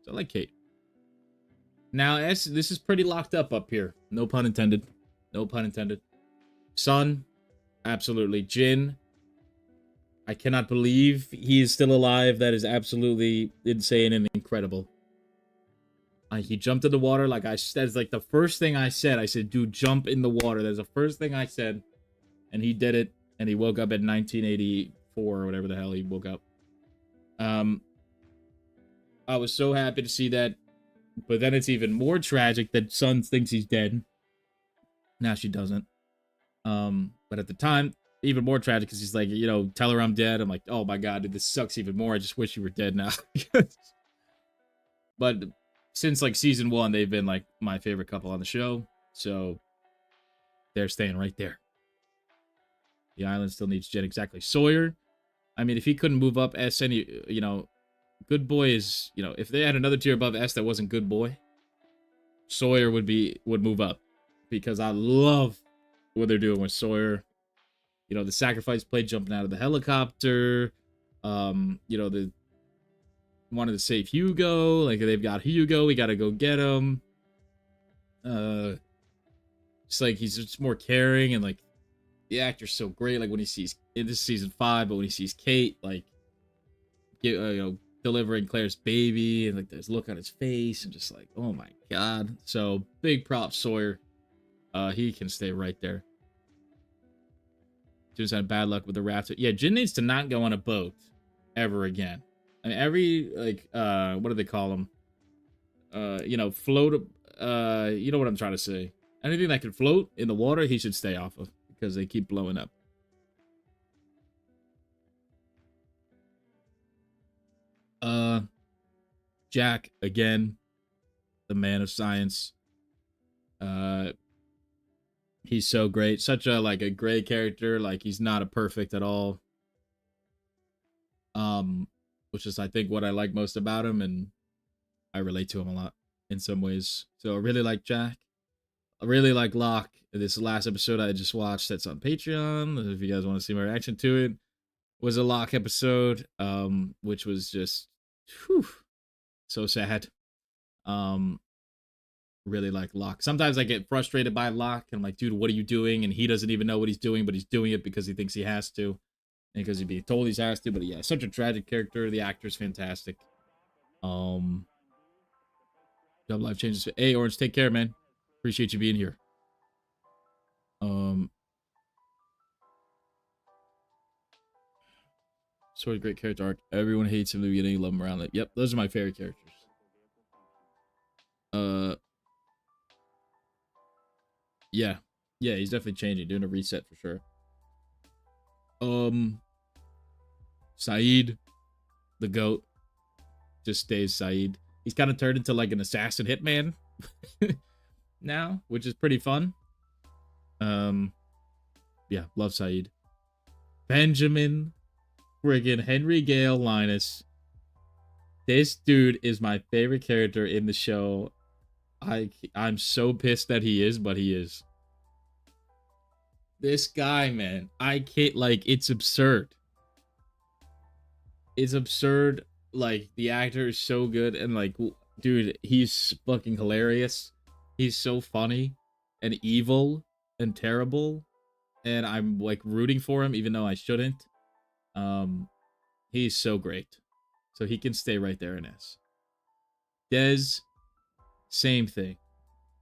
so I like Kate. Now, this is pretty locked up here. No pun intended. No pun intended. Sun. Absolutely. Jin, I cannot believe he is still alive. That is absolutely insane and incredible. He jumped in the water like I said. It's like the first thing I said. I said, dude, jump in the water. That's the first thing I said. And he did it. And he woke up in 1984 or whatever the hell he woke up. I was so happy to see that. But then it's even more tragic that Sun thinks he's dead. Now she doesn't. But at the time, even more tragic because he's like, you know, tell her I'm dead. I'm like, oh my god, dude, this sucks even more. I just wish you were dead now. But since like season 1, they've been like my favorite couple on the show. So they're staying right there. The island still needs Jen. Exactly. Sawyer, I mean, if he couldn't move up S any, you know, Good Boy is, you know, if they had another tier above S that wasn't Good Boy, Sawyer would move up because I love what they're doing with Sawyer. You know, the sacrifice play, jumping out of the helicopter. You know, the wanted to save Hugo. Like they've got Hugo, we gotta go get him. Just like he's just more caring, and like the actor's so great. Like when he sees in this season 5, but when he sees Kate, like you know, delivering Claire's baby, and like there's look on his face, and just like, oh my god. So big props, Sawyer. He can stay right there. Jin's had bad luck with the raptor. Yeah, Jin needs to not go on a boat ever again. I mean, every like what do they call them? You know, float. You know what I'm trying to say. Anything that can float in the water, he should stay off of because they keep blowing up. Jack, again, the man of science. He's so great. Such a like a gray character. Like he's not a perfect at all. Which is I think what I like most about him, and I relate to him a lot in some ways. So I really like Jack. I really like Locke. This last episode I just watched that's on Patreon. If you guys want to see my reaction to it, was a Locke episode, which was just whew, so sad. Really like Locke. Sometimes I get frustrated by Locke, and I'm like, dude, what are you doing? And he doesn't even know what he's doing, but he's doing it because he thinks he has to, and because he'd be told he has to. But yeah, such a tragic character. The actor's fantastic. Double life changes. Hey, Orange, take care, man. Appreciate you being here. Sort of great character arc. Everyone hates him in the beginning, love him around it. Yep, those are my favorite characters. Yeah. Yeah, he's definitely changing, doing a reset for sure. Saeed, the GOAT, just stays Saeed. He's kind of turned into like an assassin hitman now, which is pretty fun. Yeah, love Saeed. Benjamin friggin' Henry Gale Linus. This dude is my favorite character in the show. I'm so pissed that he is, but he is. This guy, man, I can't, like, it's absurd. It's absurd. Like, the actor is so good, and like, dude, he's fucking hilarious. He's so funny and evil and terrible, and I'm like rooting for him even though I shouldn't. He's so great. So he can stay right there in S. Des, same thing.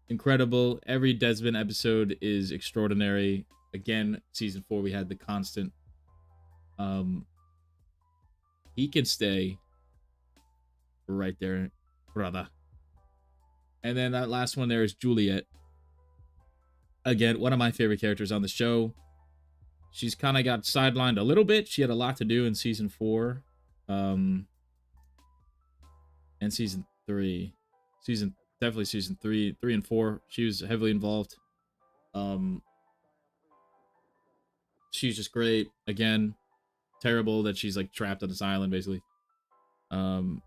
Incredible. Every Desmond episode is extraordinary. Again, season 4 we had the constant. He can stay right there, brother. And then that last one there is Juliet. Again, one of my favorite characters on the show. She's kind of got sidelined a little bit. She had a lot to do in season 4. And season 3. Definitely season 3 and 4. She was heavily involved. She's just great. Again, terrible that she's like trapped on this island basically. Oh,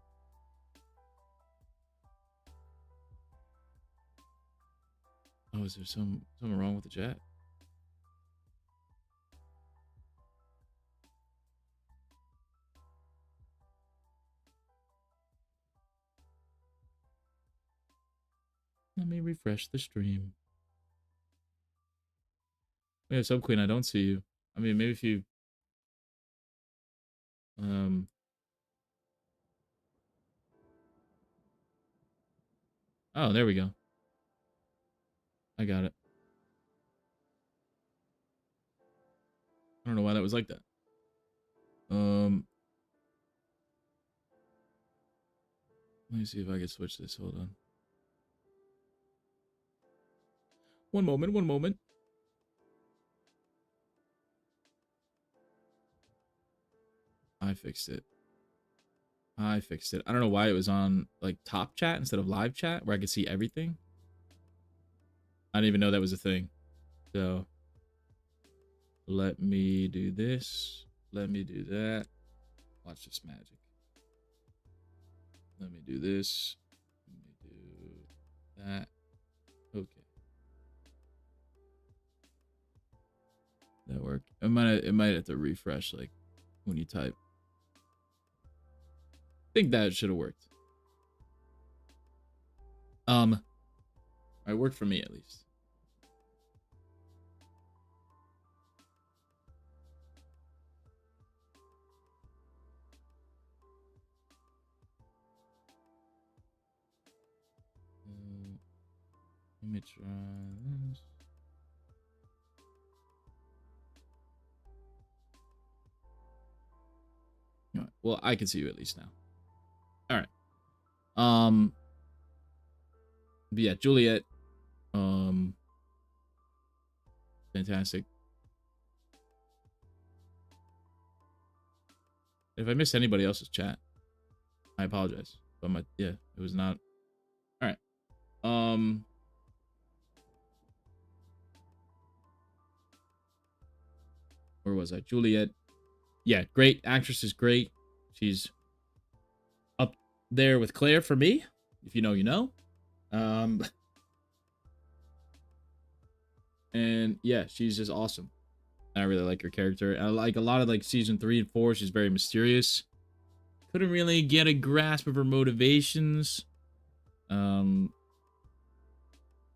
is there something wrong with the chat? Let me refresh the stream. Yeah, Sub Queen, I don't see you. I mean, maybe if you oh, there we go. I got it. I don't know why that was like that. Let me see if I can switch this. Hold on. One moment. I fixed it. I don't know why it was on like top chat instead of live chat where I could see everything. I didn't even know that was a thing. So let me do this. Let me do that. Watch this magic. Let me do this. Let me do that. Okay. That worked. It might have to refresh like when you type. I think that should have worked. It worked for me at least. Let me try this. Well, I can see you at least now. All right. But yeah, Juliet. Fantastic. If I missed anybody else's chat, I apologize. But yeah, it was not. All right. Where was I? Juliet. Yeah, great. Actress is great. She's up there with Claire for me. If you know, you know. And yeah, she's just awesome. I really like her character. I like a lot of like season 3 and 4. She's very mysterious. Couldn't really get a grasp of her motivations. But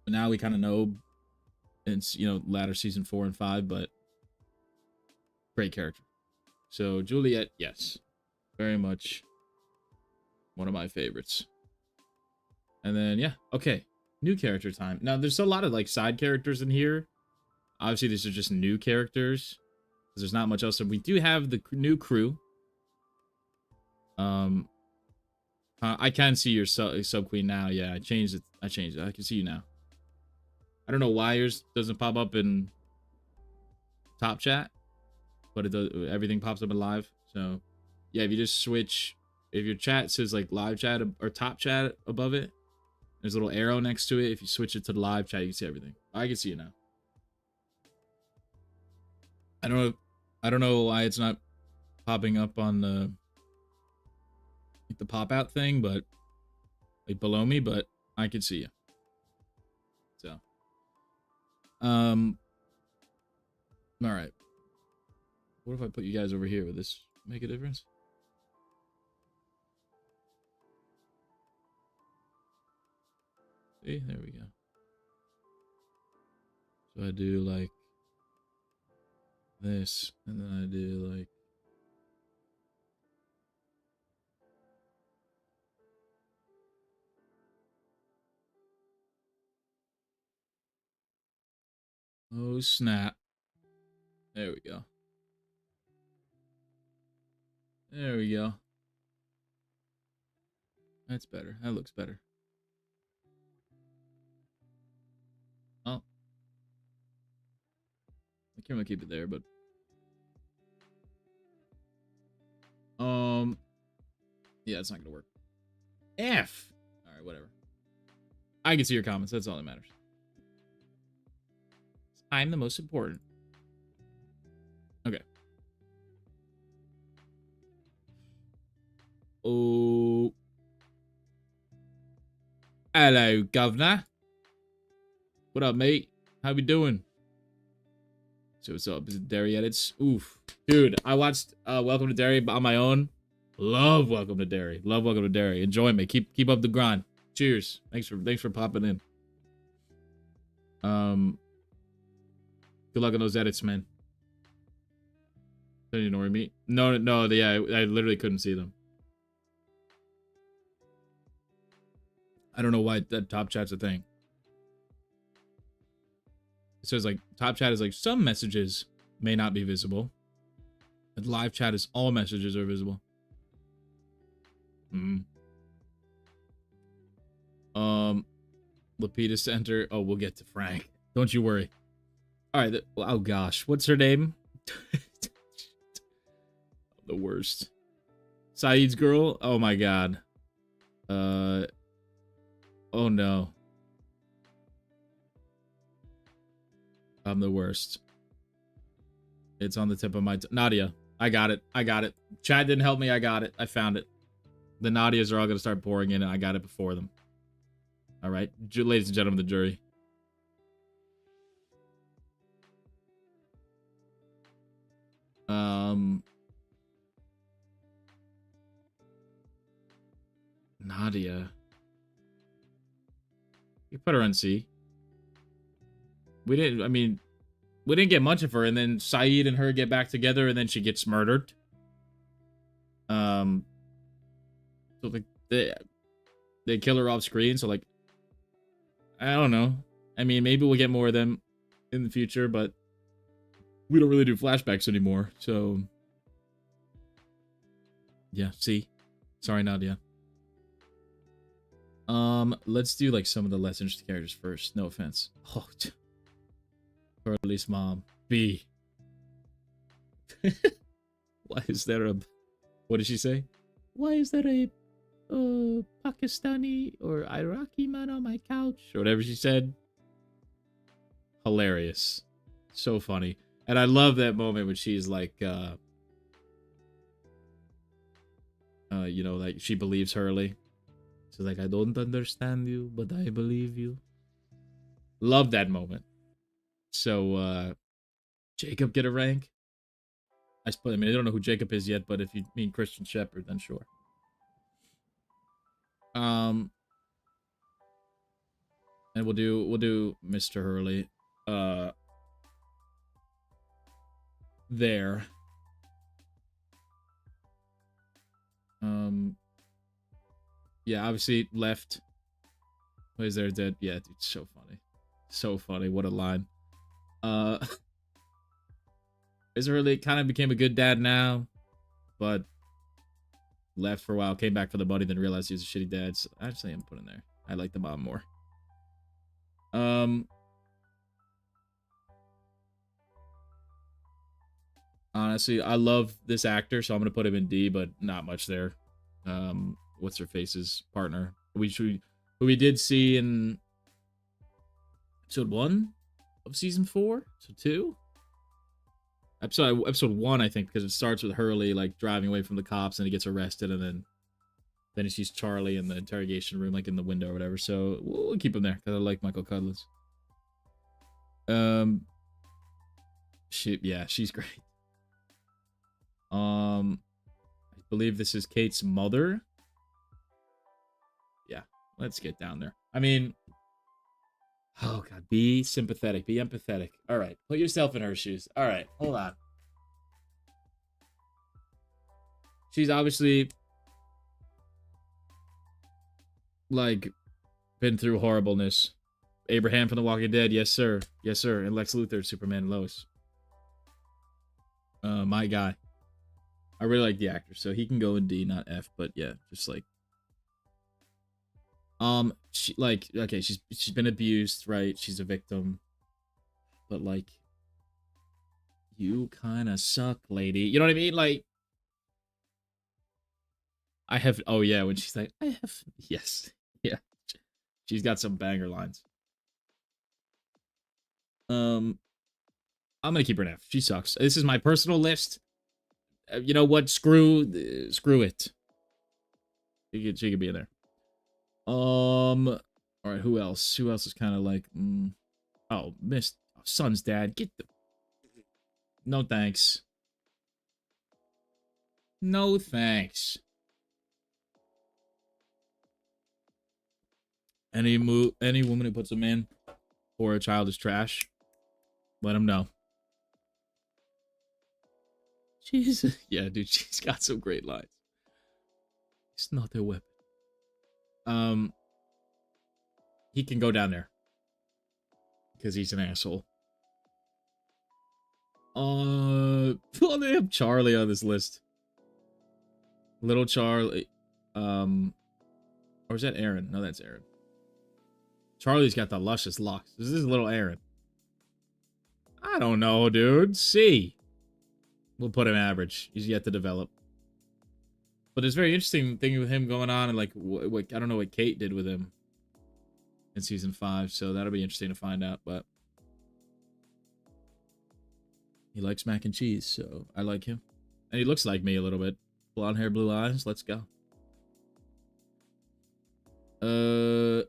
now we kind of know. It's, you know, latter season 4 and 5, but great character. So Juliet, yes, very much one of my favorites. And then yeah, okay, new character time. Now there's a lot of like side characters in here. Obviously, these are just new characters. There's not much else. So we do have the new crew. I can see your sub queen now. Yeah, I changed it. I can see you now. I don't know why yours doesn't pop up in top chat, but it does. Everything pops up in live. So yeah, if you just switch, if your chat says like live chat or top chat above it, there's a little arrow next to it. If you switch it to the live chat, you can see everything. I can see it now. I don't know why it's not popping up on the like the pop out thing, but like below me, but I can see you. So all right. What if I put you guys over here? Would this make a difference? See, there we go. So I do like this, and then I do like oh snap. There we go. There we go. That's better. That looks better. Oh. I can't really keep it there, but yeah, it's not gonna work. F. Alright, whatever. I can see your comments, that's all that matters. I'm the most important. Okay. Oh. Hello, governor. What up, mate? How we doing? So what's up? Is it Derry edits? Oof. Dude, I watched Welcome to Derry on my own. Love Welcome to Derry. Love Welcome to Derry. Enjoy me. Keep up the grind. Cheers. Thanks for popping in. Good luck on those edits, man. Don't you ignore me? No, yeah, I literally couldn't see them. I don't know why that top chat's a thing. It says like top chat is like some messages may not be visible. And live chat is all messages are visible. Lapita Center. Oh, we'll get to Frank. Don't you worry. All right. Oh gosh, what's her name? The worst. Saeed's girl. Oh my god. Oh no. I'm the worst. It's on the tip of my Nadia. I got it. Chad didn't help me. I got it. I found it. The Nadias are all gonna start pouring in, and I got it before them. All right, ladies and gentlemen, the jury. Nadia. You put her on C. We didn't get much of her, and then Saeed and her get back together, and then she gets murdered. So like they kill her off screen, so like I don't know. I mean, maybe we'll get more of them in the future, but we don't really do flashbacks anymore, so yeah, see? Sorry, Nadia. Let's do like some of the less interesting characters first. No offense. Oh, Curly's mom. B. Why is there a What did she say? Why is there a Pakistani or Iraqi man on my couch? Or whatever she said. Hilarious. So funny. And I love that moment when she's like, you know, like she believes Hurley. She's like, I don't understand you, but I believe you. Love that moment. So, Jacob get a rank? I mean, I don't know who Jacob is yet, but if you mean Christian Shepherd, then sure. And we'll do Mr. Hurley. There. Yeah, obviously left. Why is there dead? Yeah, dude, so funny. So funny. What a line. Mr. Hurley kind of became a good dad now, but left for a while, came back for the money, then realized he was a shitty dad. So actually, I'm putting there. I like the mom more. Honestly, I love this actor, so I'm gonna put him in D, but not much there. What's her face's partner? Who we did see in episode 1 of season 4, so 2. Episode 1, I think, because it starts with Hurley like driving away from the cops and he gets arrested, and then he sees Charlie in the interrogation room, like in the window or whatever. So we'll keep him there because I like Michael Cudlitz. She's great. I believe this is Kate's mother. Yeah, let's get down there. I mean, oh god, be sympathetic, be empathetic. All right, put yourself in her shoes. All right, hold on. She's obviously like been through horribleness. Abraham from The Walking Dead, yes sir, yes sir, and Lex Luthor, Superman and Lois. My guy. I really like the actor, so he can go in D, not F. But yeah, just like, she like, okay, she's been abused, right? She's a victim, but like, you kind of suck, lady. You know what I mean? Like, I have. Oh yeah, when she's like, I have. Yes, yeah, she's got some banger lines. I'm gonna keep her an F. She sucks. This is my personal list. You know what? Screw it. She could be in there. All right. Who else? Who else is kind of like? Oh, Son's dad. Get the. No thanks. No thanks. Any woman who puts a man or a child is trash. Let him know. Yeah, dude, she's got some great lines. It's not their weapon. He can go down there because he's an asshole. Well, they have Charlie on this list. Little Charlie. Or is that Aaron? No, that's Aaron. Charlie's got the luscious locks. This is little Aaron. I don't know, dude. C. We'll put him average. He's yet to develop. But there's very interesting thing with him going on, and like, what I don't know what Kate did with him in season 5, so that'll be interesting to find out. But he likes mac and cheese, so I like him, and he looks like me a little bit. Blonde hair, blue eyes. Let's go. Oh,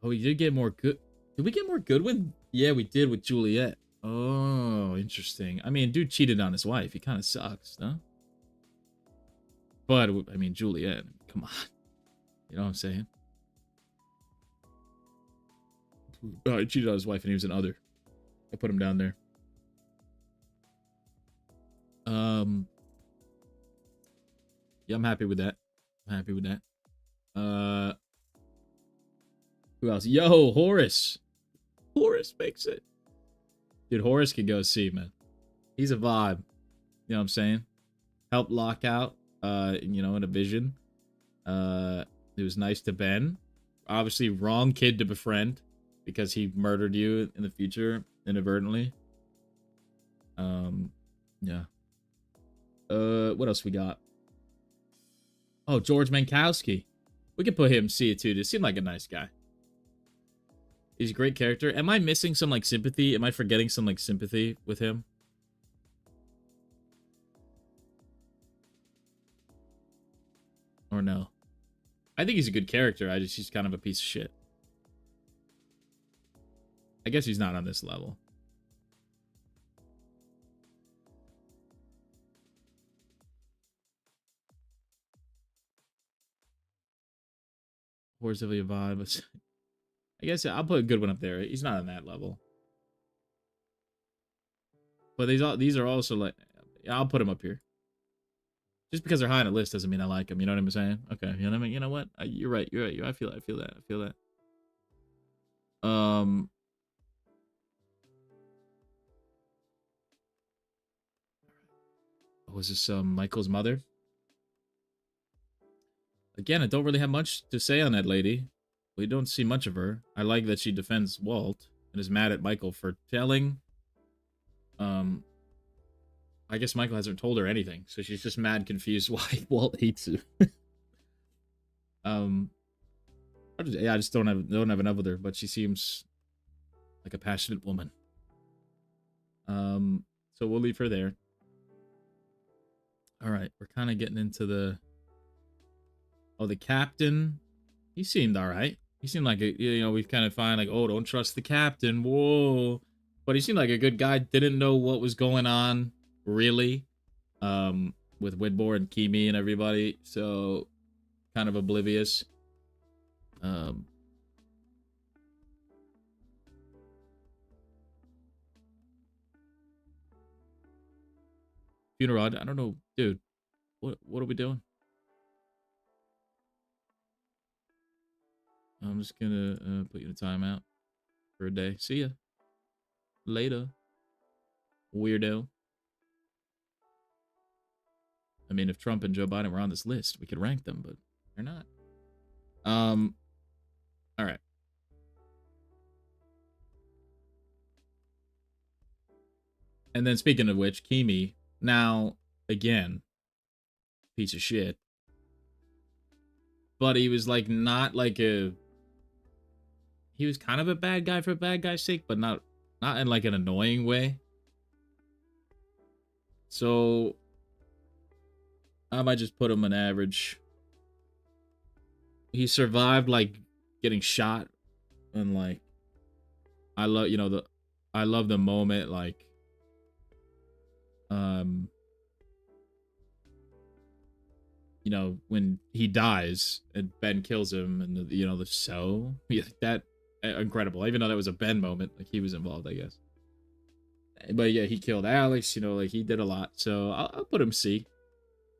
we did get more good. Did we get more good with? Yeah, we did with Juliet. Oh, interesting. I mean, dude cheated on his wife. He kind of sucks, no? But, I mean, Juliet, come on. You know what I'm saying? Oh, he cheated on his wife and he was an other. I put him down there. Yeah, I'm happy with that. I'm happy with that. Who else? Yo, Horace. Horace makes it. Dude, Horace could go C, man. He's a vibe. You know what I'm saying? Help Lockout, you know, in a vision. He was nice to Ben. Obviously, wrong kid to befriend because he murdered you in the future inadvertently. Yeah. What else we got? Oh, George Mankowski. We could put him C too. Just seemed like a nice guy. He's a great character. Am I missing some like sympathy? Am I forgetting some like sympathy with him? Or no? I think he's a good character. He's kind of a piece of shit. I guess he's not on this level. Horse of a vibe. I guess I'll put a good one up there. He's not on that level. But these are also like, I'll put him up here. Just because they're high on the list doesn't mean I like them. You know what I'm saying? Okay. You know what I mean? You know what? You're right. You're right. I feel that. Was this Michael's mother? Again, I don't really have much to say on that lady. We don't see much of her. I like that she defends Walt and is mad at Michael for telling. I guess Michael hasn't told her anything, so she's just mad, confused why Walt hates him. I just don't have enough with her, but she seems like a passionate woman. So we'll leave her there. All right, we're kind of getting into the. Oh, the captain. He seemed all right. He seemed like we kind of find like, oh, don't trust the captain. Whoa, but he seemed like a good guy. Didn't know what was going on really, with Widmore and Kimi and everybody. So, kind of oblivious. Funeral. I don't know, dude. What are we doing? I'm just gonna put you in a timeout for a day. See ya later, weirdo. I mean, if Trump and Joe Biden were on this list, we could rank them, but they're not. All right. And then speaking of which, Kimi, now again, piece of shit. But he was like not like a. He was kind of a bad guy for a bad guy's sake, but not in like an annoying way. So I might just put him an average. He survived like getting shot, and like I love the moment like when he dies and Ben kills him, and that incredible. Even though that was a Ben moment, like he was involved, I guess. But yeah, he killed Alex. Like he did a lot. So I'll put him C.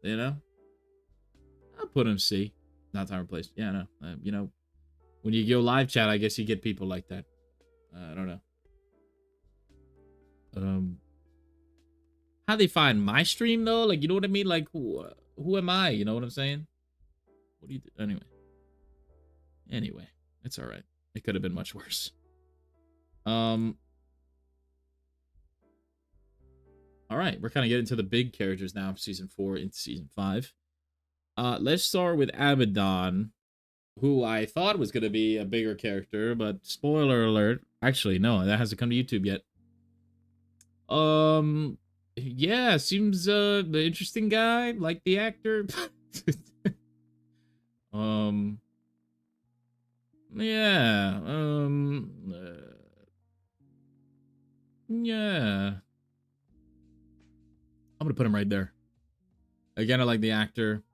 I'll put him C. Not time replaced. Yeah, no. When you go live chat, I guess you get people like that. I don't know. How they find my stream though? Like, you know what I mean? Like, who am I? You know what I'm saying? What do you do? Anyway, it's all right. It could have been much worse. All right, we're kind of getting to the big characters now, season 4 into season 5. Let's start with Abaddon, who I thought was going to be a bigger character, but spoiler alert. Actually, no, that hasn't come to YouTube yet. Yeah, seems the interesting guy, like the actor. Yeah, yeah. I'm gonna put him right there. Again, I like the actor.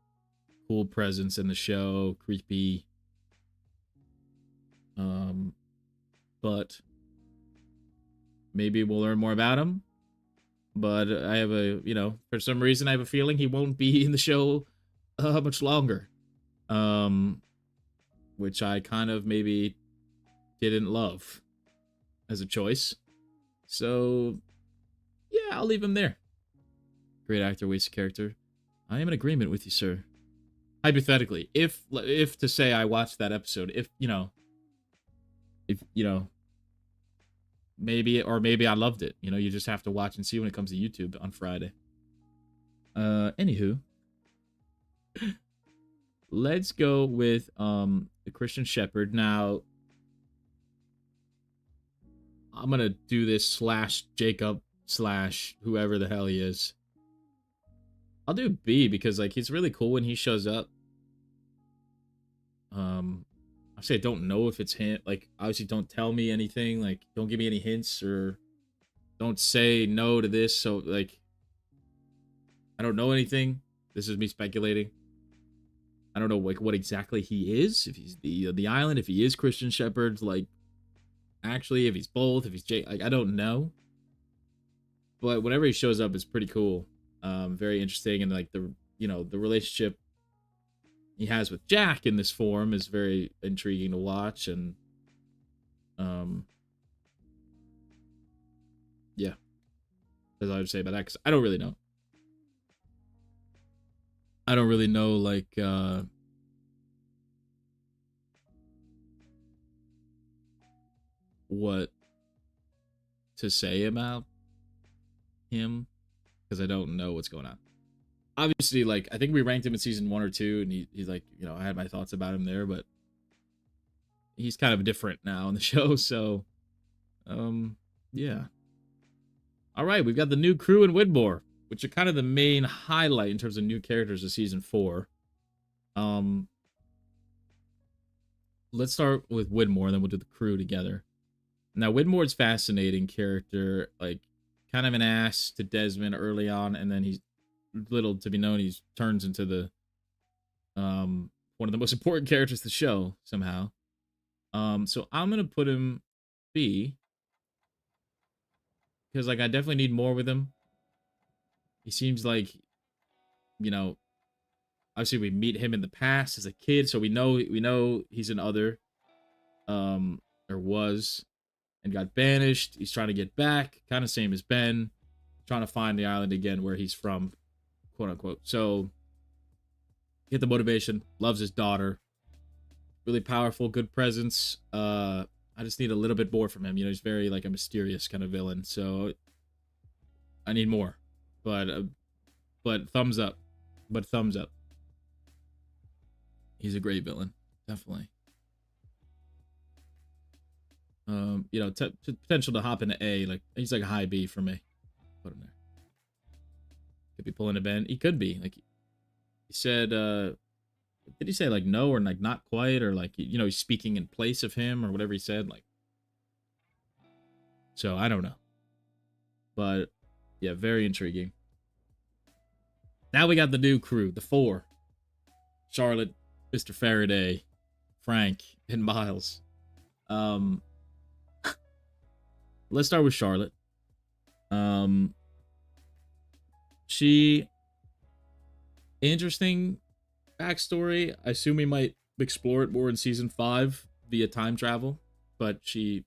Cool presence in the show. Creepy. But maybe we'll learn more about him. But I have for some reason, I have a feeling he won't be in the show much longer. Which I kind of maybe didn't love as a choice. So, yeah, I'll leave him there. Great actor, wasted character. I am in agreement with you, sir. Hypothetically, if to say I watched that episode, maybe I loved it. You just have to watch and see when it comes to YouTube on Friday. Anywho, let's go with the Christian Shepherd. Now, I'm gonna do this slash Jacob slash whoever the hell he is. I'll do B because like he's really cool when he shows up. I say I don't know if it's him. Like obviously, don't tell me anything. Like don't give me any hints or don't say no to this. So like I don't know anything. This is me speculating. I don't know like what exactly he is. If he's the island, if he is Christian Shepherd, like actually, if he's both, if he's Jake, like I don't know. But whenever he shows up, it's pretty cool. Very interesting, and like the the relationship he has with Jack in this form is very intriguing to watch, and yeah, that's all I would say about that because I don't really know. I don't really know like what to say about him because I don't know what's going on. Obviously, like I think we ranked him in season 1 or 2, and he's like I had my thoughts about him there, but he's kind of different now in the show. So, yeah. All right, we've got the new crew in Widmore, which are kind of the main highlight in terms of new characters of season 4. Let's start with Widmore, and then we'll do the crew together. Now, Widmore's fascinating character, like kind of an ass to Desmond early on, and then he's little to be known. He turns into the one of the most important characters of the show somehow. So I'm gonna put him B because like I definitely need more with him. He seems like obviously we meet him in the past as a kid, so we know he's an other, or was, and got banished. He's trying to get back, kind of same as Ben, trying to find the island again where he's from, quote unquote. So get the motivation, loves his daughter, really powerful, good presence. I just need a little bit more from him. He's very like a mysterious kind of villain, so I need more. But thumbs up. But thumbs up. He's a great villain, definitely. Potential to hop into A. Like he's like a high B for me. Put him there. Could be pulling a Ben. He could be. Like he said, did he say like no or like not quite or like he's speaking in place of him or whatever he said? Like, so I don't know. But yeah, very intriguing. Now we got the new crew, the 4. Charlotte, Mr. Faraday, Frank, and Miles. Let's start with Charlotte. She interesting backstory. I assume we might explore it more in season 5 via time travel, but I'm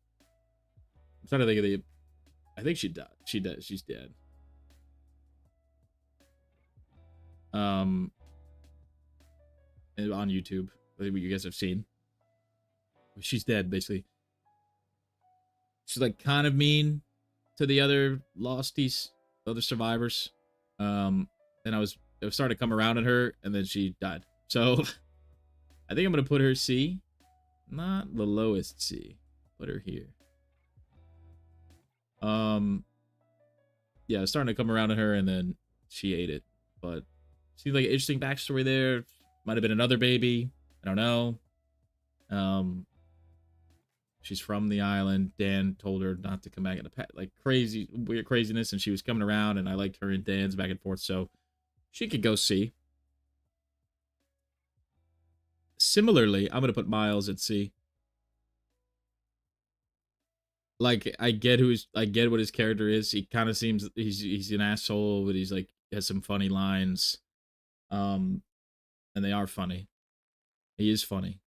trying to think of I think she died. She's dead. On YouTube, I think you guys have seen. She's dead, basically. She's like kind of mean to the other losties, other survivors. And I was starting to come around on her, and then she died. So I think I'm gonna put her C, not the lowest C. Put her here. Yeah, I was starting to come around on her, and then she ate it. But seems like an interesting backstory there. Might have been another baby. I don't know. She's from the island. Dan told her not to come back in the past. Like crazy, weird craziness, and she was coming around, and I liked her and Dan's back and forth, so she could go C. Similarly, I'm gonna put Miles at C. Like I get what his character is. He kind of seems he's an asshole, but he's like has some funny lines. And they are funny. He is funny.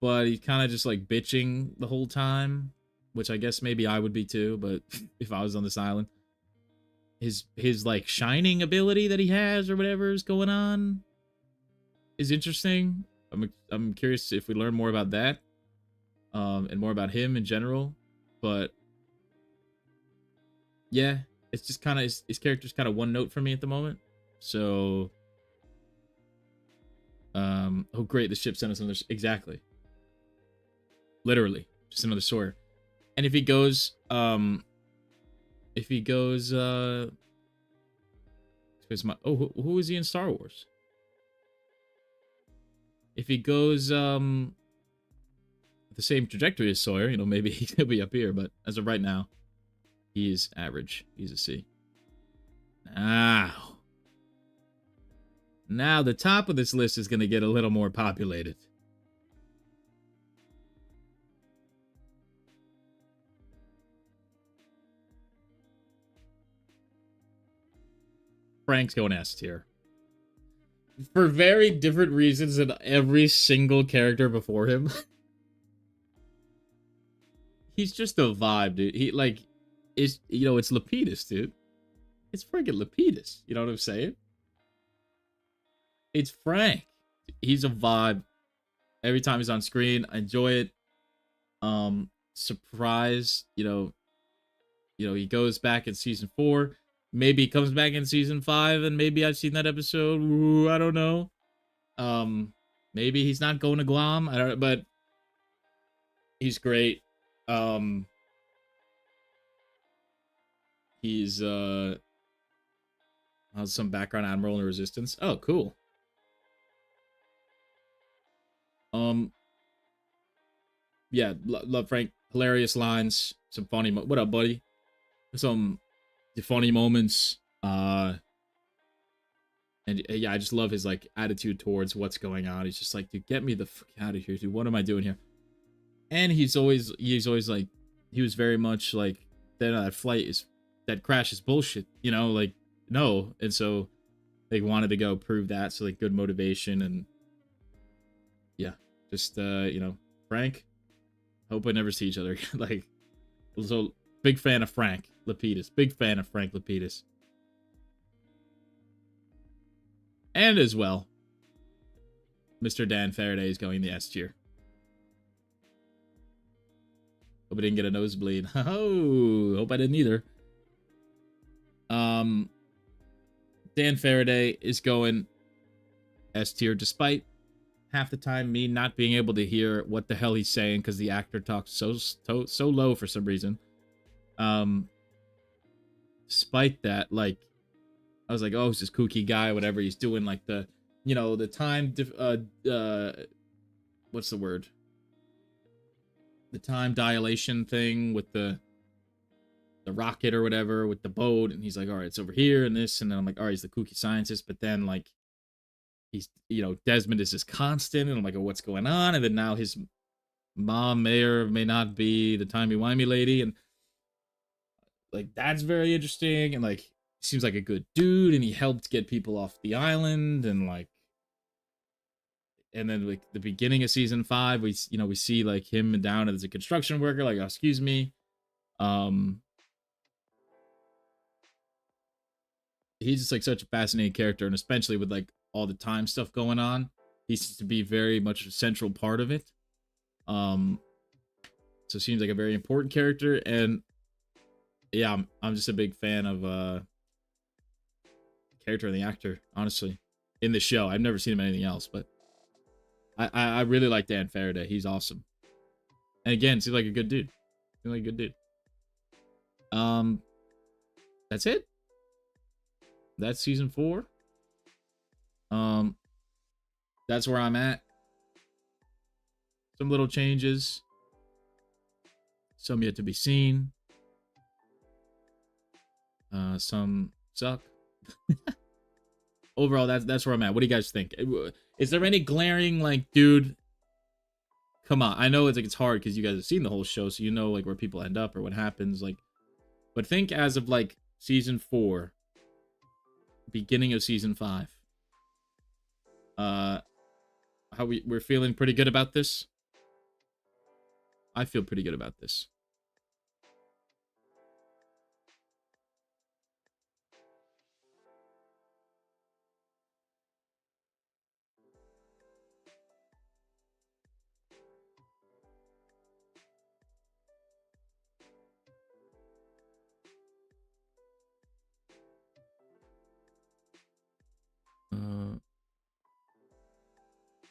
But he's kind of just like bitching the whole time, which I guess maybe I would be too, but if I was on this island. His like shining ability that he has or whatever is going on is interesting. I'm curious if we learn more about that. And more about him in general. But yeah, it's just kind of his character's kind of one note for me at the moment. So, oh great, the ship sent us another. Exactly, literally, just another Sawyer. And if he goes, who is he in Star Wars? If he goes, the same trajectory as Sawyer, maybe he'll be up here. But as of right now, he is average. He's a C. Now the top of this list is going to get a little more populated. Frank's going S tier. For very different reasons than every single character before him. He's just a vibe, dude. It's Lapidus, dude. It's friggin' Lapidus. You know what I'm saying? It's Frank. He's a vibe. Every time he's on screen, I enjoy it. Surprise, he goes back in season 4. Maybe he comes back in season 5, and maybe I've seen that episode. Ooh, I don't know. Maybe he's not going to Glom. I don't know, but he's great. He's has some background admiral in the Resistance. Oh, cool. Yeah, love Frank. Hilarious lines. Some funny. What up, buddy? Some funny moments. And yeah, I just love his like attitude towards what's going on. He's just like, dude, get me the fuck out of here, dude. What am I doing here? And he's always like, he was very much like, that crash is bullshit. Like, no. And so they wanted to go prove that. So like, good motivation. And yeah, just Frank. Hope I never see each other. Like, so big fan of Frank Lapidus. Big fan of Frank Lapidus. And as well, Mr. Dan Faraday is going the S tier. Hope I didn't get a nosebleed. Oh, hope I didn't either. Dan Faraday is going S tier, despite half the time me not being able to hear what the hell he's saying because the actor talks so low for some reason. Despite that, like, I was like, oh, it's this kooky guy, whatever he's doing, like the time, what's the word? The time dilation thing with the rocket or whatever with the boat, and he's like, all right, it's over here and this, and then I'm like, all right, he's the kooky scientist, but then like he's Desmond is his constant, and I'm like, oh, what's going on? And then now his mom may or may not be the timey-wimey lady, and like that's very interesting, and like seems like a good dude, and he helped get people off the island, and like, and then like the beginning of season 5, we see like him down as a construction worker, like, oh, excuse me. He's just like such a fascinating character, and especially with like all the time stuff going on, he seems to be very much a central part of it. So seems like a very important character, and yeah, I'm just a big fan of the character and the actor, honestly, in the show. I've never seen him in anything else, but I really like Dan Faraday. He's awesome, and again, seems like a good dude. Seems like a good dude. That's it. That's season 4. That's where I'm at. Some little changes. Some yet to be seen. Some suck. Overall, that's where I'm at. What do you guys think? Is there any glaring like, dude? Come on, I know it's hard because you guys have seen the whole show, so you know like where people end up or what happens. Like, but think as of like season 4, beginning of season 5. How we're feeling pretty good about this. I feel pretty good about this.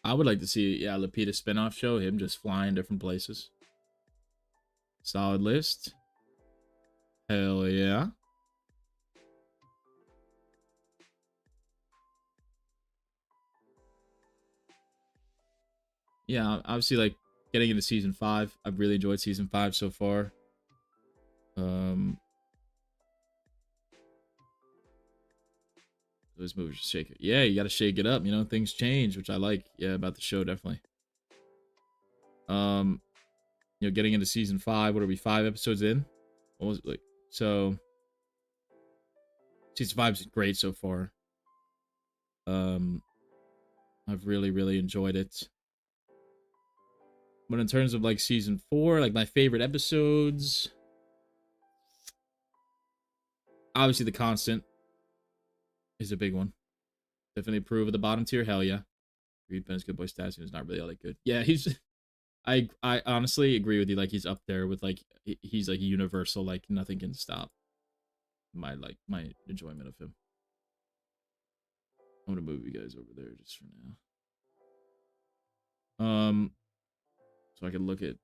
I would like to see, yeah, Lupita spinoff show, him just flying different places. Solid list. Hell yeah. Yeah, obviously, like, getting into season 5. I've really enjoyed season 5 so far. Those movies just shake it. Yeah, you gotta shake it up, you know, things change, which I like, yeah, about the show, definitely. You know, getting into season 5, what are we, 5 episodes in? What was it like? So season 5 is great so far. I've really, really enjoyed it. But in terms of like season 4, like my favorite episodes, obviously The Constant is a big one. Definitely approve of the bottom tier. Hell yeah. Reed Ben's good boy stats is not really all that good. Yeah, he's. I honestly agree with you. Like he's up there with like he's like universal. Like nothing can stop my enjoyment of him. I'm gonna move you guys over there just for now. So I can look at.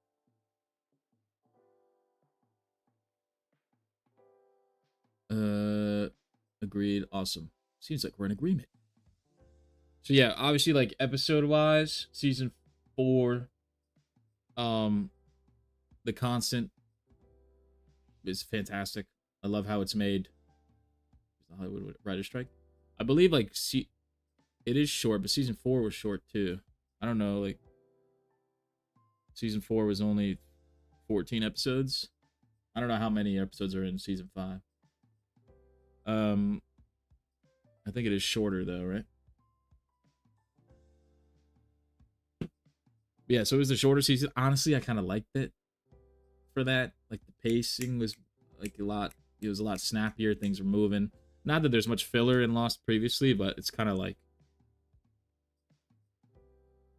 Agreed. Awesome. Seems like we're in agreement. So yeah, obviously like episode wise, season 4, The Constant is fantastic. I love how it's made. The Hollywood writer's strike. I believe like it is short, but season 4 was short too. I don't know, like season 4 was only 14 episodes. I don't know how many episodes are in season 5. I think it is shorter though, right? Yeah, so it was a shorter season. Honestly, I kind of liked it for that. Like the pacing was like a lot. It was a lot snappier. Things were moving. Not that there's much filler in Lost previously, but it's kind of like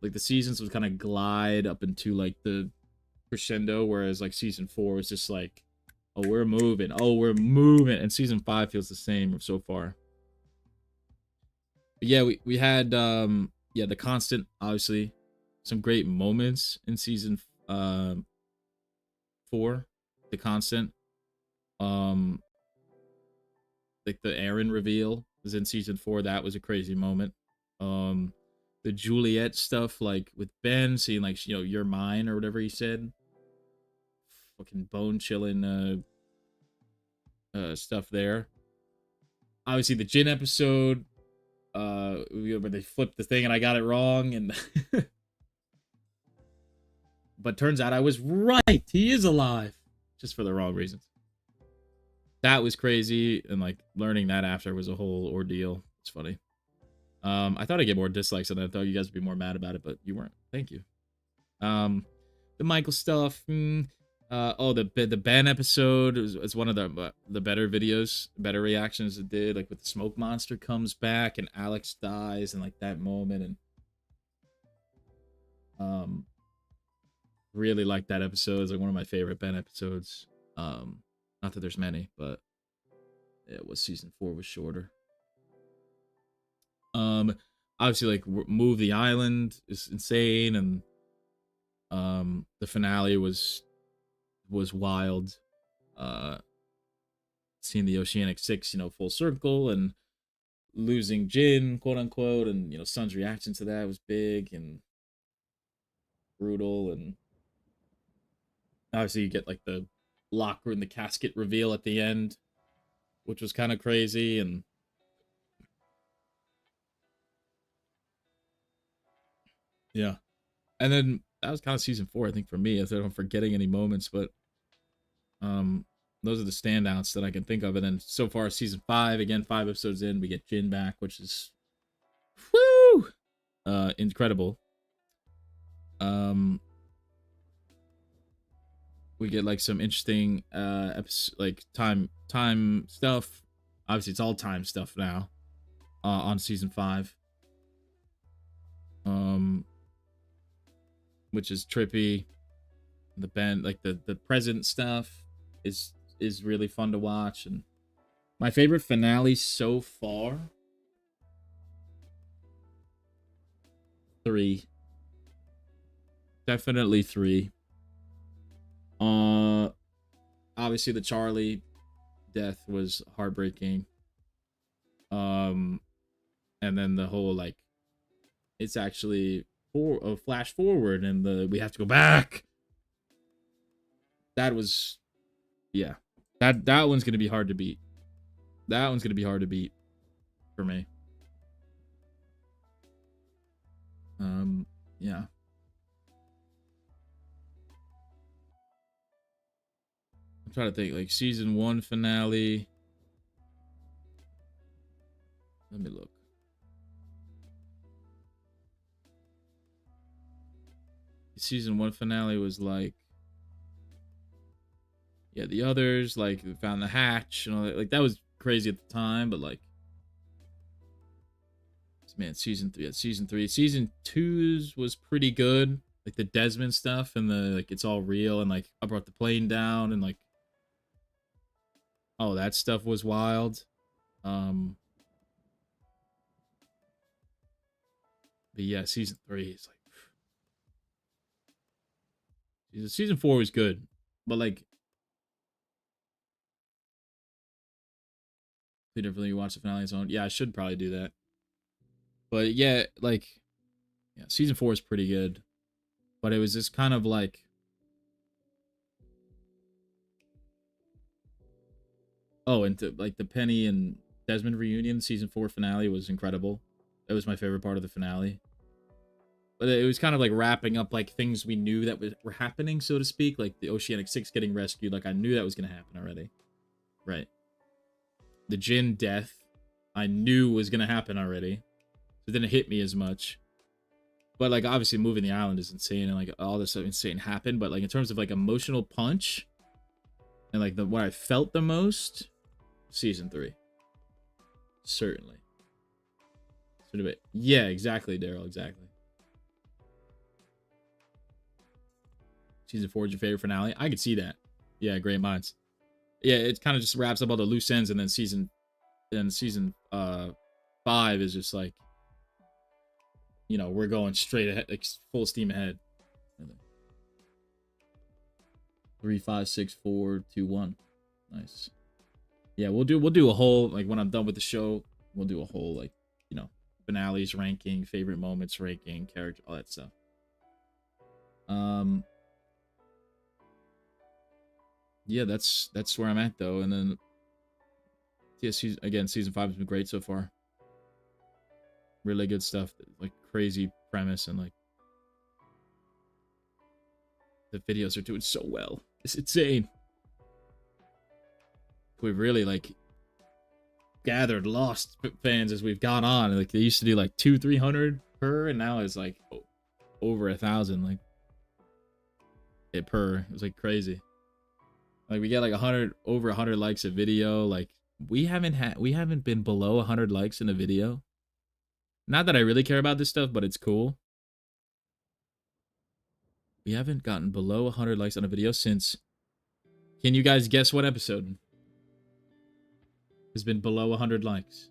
the seasons would kind of glide up into like the crescendo, whereas like season 4 was just like, oh, we're moving, and season 5 feels the same so far. But yeah, we had yeah, The Constant, obviously some great moments in season 4. The Constant, like the Aaron reveal was in season 4. That was a crazy moment. The Juliet stuff, like with Ben seeing like, you know, you're mine or whatever he said, fucking bone chilling stuff there. Obviously the Jin episode, where they flipped the thing and I got it wrong, and but turns out I was right. He is alive, just for the wrong reasons. That was crazy, and like learning that after was a whole ordeal. It's funny. I thought I'd get more dislikes than I thought you guys would be more mad about it, but you weren't. Thank you. The Michael stuff. The Ben episode was one of the better videos, better reactions it did. Like with the smoke monster comes back and Alex dies, and like that moment, and really like that episode. It's like one of my favorite Ben episodes. Not that there's many, but it was season 4 was shorter. Obviously like Move the Island is insane, and the finale was wild. Seeing the Oceanic 6, you know, full circle, and losing Jin, quote unquote, and you know, Sun's reaction to that was big and brutal. And obviously you get like the locker in the casket reveal at the end, which was kind of crazy. And yeah, and then that was kind of season 4, I think, for me. If I'm forgetting any moments, but those are the standouts that I can think of. And then so far, season 5, again, 5 episodes in, we get Jin back, which is whoo, incredible. We get like some interesting like time stuff. Obviously, it's all time stuff now on season 5. Which is trippy. The Ben, like the present stuff is really fun to watch. And my favorite finale so far, 3. Definitely 3. Obviously the Charlie death was heartbreaking. And then the whole like, it's actually a flash forward, and we have to go back. That was, yeah. That one's gonna be hard to beat. That one's gonna be hard to beat for me. Yeah. I'm trying to think, like, season 1 finale. Let me look. Season 1 finale was like, yeah, the others, like, found the hatch and all that. Like, that was crazy at the time, but like, man, season 3, yeah, season 3. Season 2's was pretty good. Like the Desmond stuff and the like, it's all real, and like I brought the plane down, and like, oh, that stuff was wild. But yeah, season 3 is like, season 4 was good, but like, differently you watch the finale on. Yeah, I should probably do that. But yeah, like, yeah, season 4 is pretty good, but it was just kind of like, oh, and like the Penny and Desmond reunion, season 4 finale was incredible. That was my favorite part of the finale. But it was kind of like wrapping up like things we knew that were happening, so to speak, like the Oceanic 6 getting rescued. Like I knew that was gonna happen already, right? The Jin death, I knew was gonna happen already, so it didn't hit me as much. But like, obviously moving the island is insane, and like all this stuff insane happened. But like in terms of like emotional punch and like what I felt the most, season 3, certainly. Yeah, exactly, Daryl, exactly. Season 4 is your favorite finale? I could see that. Yeah, great minds. Yeah, it kind of just wraps up all the loose ends, and then season 5 is just like, you know, we're going straight ahead, like full steam ahead. 3, 5, 6, 4, 2, 1. Nice. Yeah, we'll do a whole, like, when I'm done with the show, we'll do a whole, like, you know, finales ranking, favorite moments ranking, character, all that stuff. Yeah, that's where I'm at though. And then yeah, season 5 has been great so far. Really good stuff, like crazy premise, and like the videos are doing so well. It's insane. We've really like gathered lost fans as we've gone on. Like they used to do like 200-300 per, and now it's like over 1,000 like it per. It was like crazy. Like we get like over 100 likes a video. Like we haven't been below 100 likes in a video. Not that I really care about this stuff, but it's cool. We haven't gotten below 100 likes on a video since, can you guys guess what episode has been below 100 likes?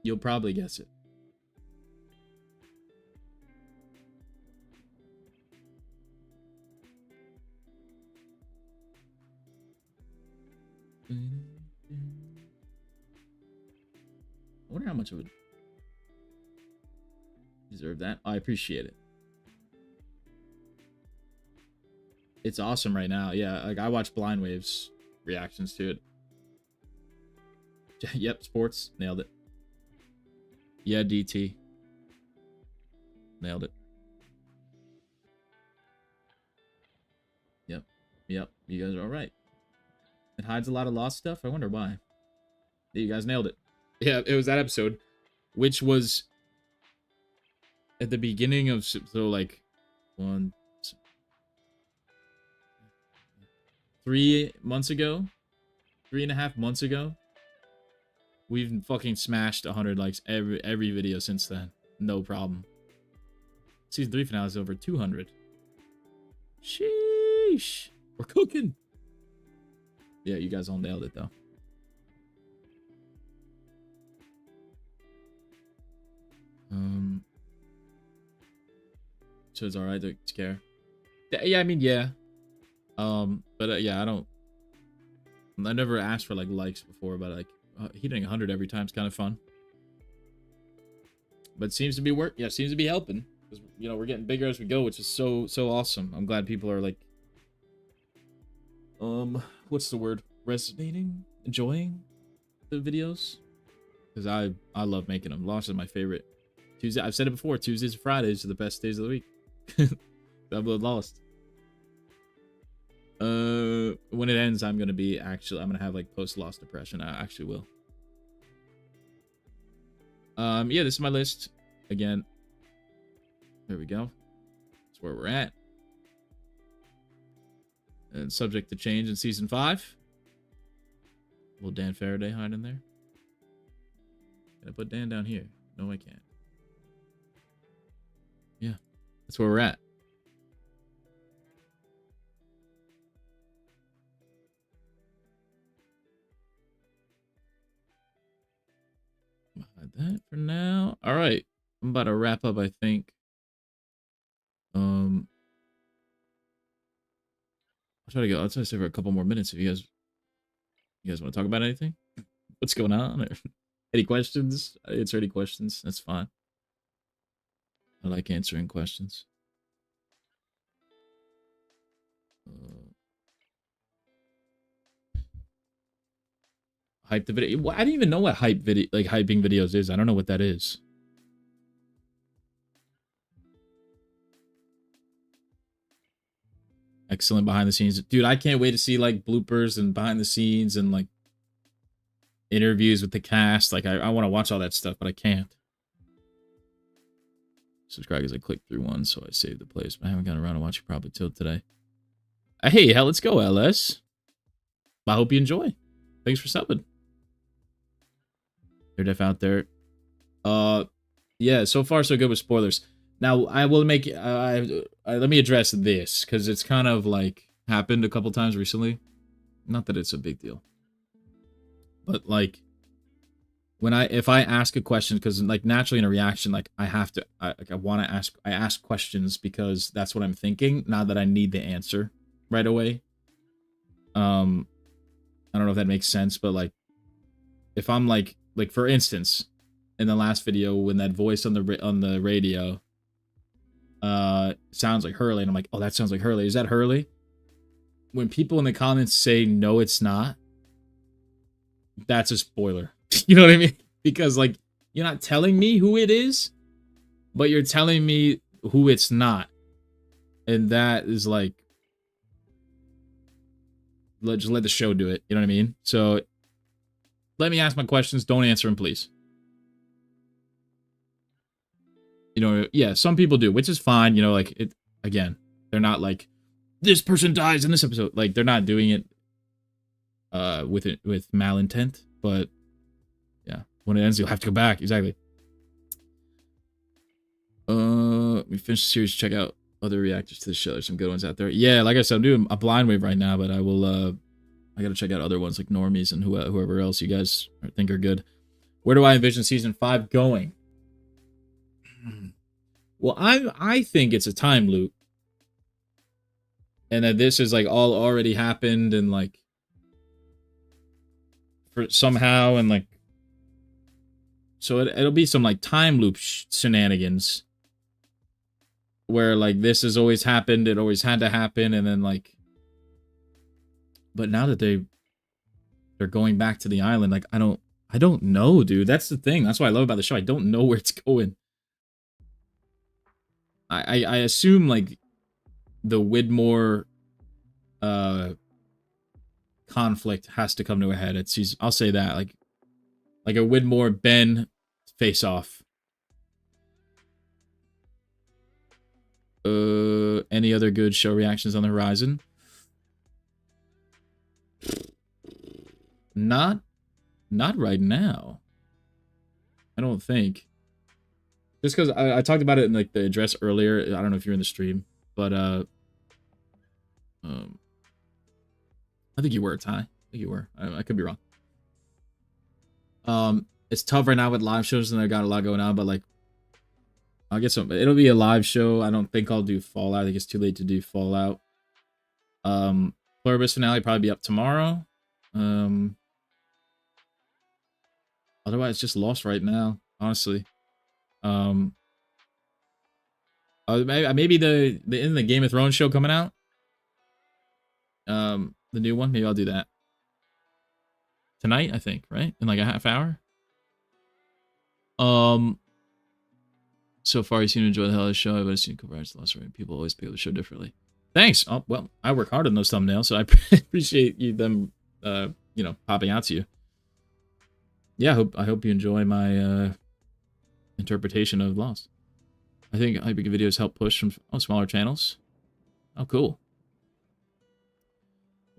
You'll probably guess it. I wonder how much it would deserve that. I appreciate it. It's awesome right now. Yeah, like I watch Blind Waves reactions to it. Yep, sports. Nailed it. Yeah, DT. Nailed it. Yep. You guys are all right. It hides a lot of lost stuff. I wonder why. You guys nailed it. Yeah, it was that episode, which was at the beginning of, so like 3 months ago, 3.5 months ago. We've fucking smashed 100 likes every video since then. No problem. Season 3 finale is over 200. Sheesh. We're cooking. Yeah, you guys all nailed it though. So it's all right to scare. Yeah, I mean, yeah. But yeah, I never asked for like likes before, but like hitting 100 every time is kind of fun. But it seems to be work. Yeah, it seems to be helping because you know we're getting bigger as we go, which is so awesome. I'm glad people are like, what's the word? Resonating, enjoying the videos because I love making them. Launch is my favorite. Tuesday, I've said it before. Tuesdays and Fridays are the best days of the week. Double Lost. When it ends, I'm gonna have like post-loss depression. I actually will. Yeah, this is my list again. There we go. That's where we're at. And subject to change in season 5. Will Dan Faraday hide in there? Can I put Dan down here? No, I can't. Yeah, that's where we're at. Hide that for now. All right, I'm about to wrap up, I think. I'll try to stay for a couple more minutes if you guys want to talk about anything. What's going on? Or any questions? I answer any questions. That's fine. I like answering questions. Hype the video. I didn't even know what hyping videos is. I don't know what that is. Excellent behind the scenes. Dude, I can't wait to see like bloopers and behind the scenes and like interviews with the cast. Like I want to watch all that stuff, but I can't. Subscribe because I clicked through one, so I saved the place. But I haven't gotten around to watching probably till today. Hey, hell, let's go, LS. I hope you enjoy. Thanks for subbing. They're def out there. Yeah, so far so good with spoilers. Now I will make let me address this because it's kind of like happened a couple times recently. Not that it's a big deal, but like if I ask a question, because like naturally in a reaction, like I ask questions because that's what I'm thinking, not that I need the answer right away. I don't know if that makes sense, but like if I'm like for instance, in the last video when that voice on the radio sounds like Hurley, and I'm like, oh, that sounds like Hurley. Is that Hurley? When people in the comments say no, it's not, that's a spoiler. You know what I mean? Because like you're not telling me who it is, but you're telling me who it's not, and that is like, just let the show do it. You know what I mean? So let me ask my questions. Don't answer them, please. You know, yeah, some people do, which is fine. You know, like it again, they're not like this person dies in this episode. Like they're not doing it with malintent, but yeah, when it ends, you'll have to go back. Exactly. We finished the series. Check out other reactors to the show. There's some good ones out there. Yeah, like I said, I'm doing a blind wave right now, but I will. I gotta check out other ones like Normies and whoever else you guys think are good. Where do I envision season 5 going? Well, I think it's a time loop, and that this is like all already happened, and like for somehow, and like so it'll be some like time loop shenanigans where like this has always happened, it always had to happen, and then like, but now that they're going back to the island, like I don't know, dude. That's the thing. That's what I love about the show. I don't know where it's going. I assume like the Widmore conflict has to come to a head at season. I'll say that like a Widmore Ben face off. Any other good show reactions on the horizon? Not right now. I don't think. Just because I talked about it in like the address earlier. I don't know if you're in the stream, but I think you were, Ty. I think you were. I could be wrong. It's tough right now with live shows and I got a lot going on, but like I'll get some. It'll be a live show. I don't think I'll do Fallout. I think it's too late to do Fallout. Pluribus finale probably be up tomorrow. Otherwise, just Lost right now, honestly. Maybe the Game of Thrones show coming out. The new one. Maybe I'll do that tonight. I think, right, in like a half hour. So far, you seem to enjoy the hell of the show. I've seen compared to Lost, right? People always pick up the show differently. Thanks. Oh, well, I work hard on those thumbnails, so I appreciate them, popping out to you. Yeah, I hope you enjoy my interpretation of Lost. I think hyping videos help push from smaller channels. Oh, cool.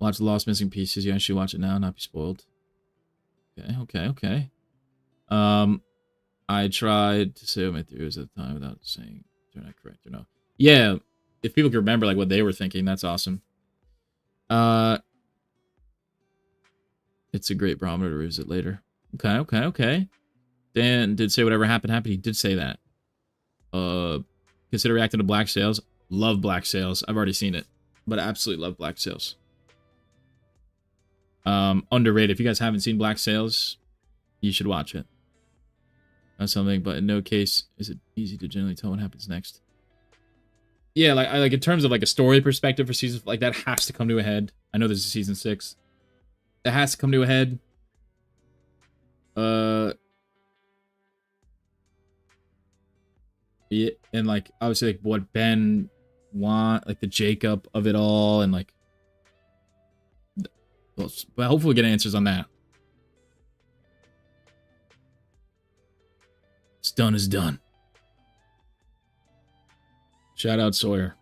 Watch the Lost Missing Pieces. You guys should watch it now, not be spoiled. Okay. I tried to say what my theory was at the time without saying they're not correct or no. Yeah, if people can remember like what they were thinking, that's awesome. It's a great barometer to revisit later. Okay. Dan did say whatever happened. He did say that. Consider reacting to Black Sails. Love Black Sails. I've already seen it, but I absolutely love Black Sails. Underrated. If you guys haven't seen Black Sails, you should watch it. That's something, but in no case is it easy to generally tell what happens next. Yeah, like in terms of like a story perspective for season, like that has to come to a head. I know this is season 6. That has to come to a head. Yeah, and like obviously like what Ben want, like the Jacob of it all, and like, well, hopefully we get answers on that. It's done is done. Shout out Sawyer.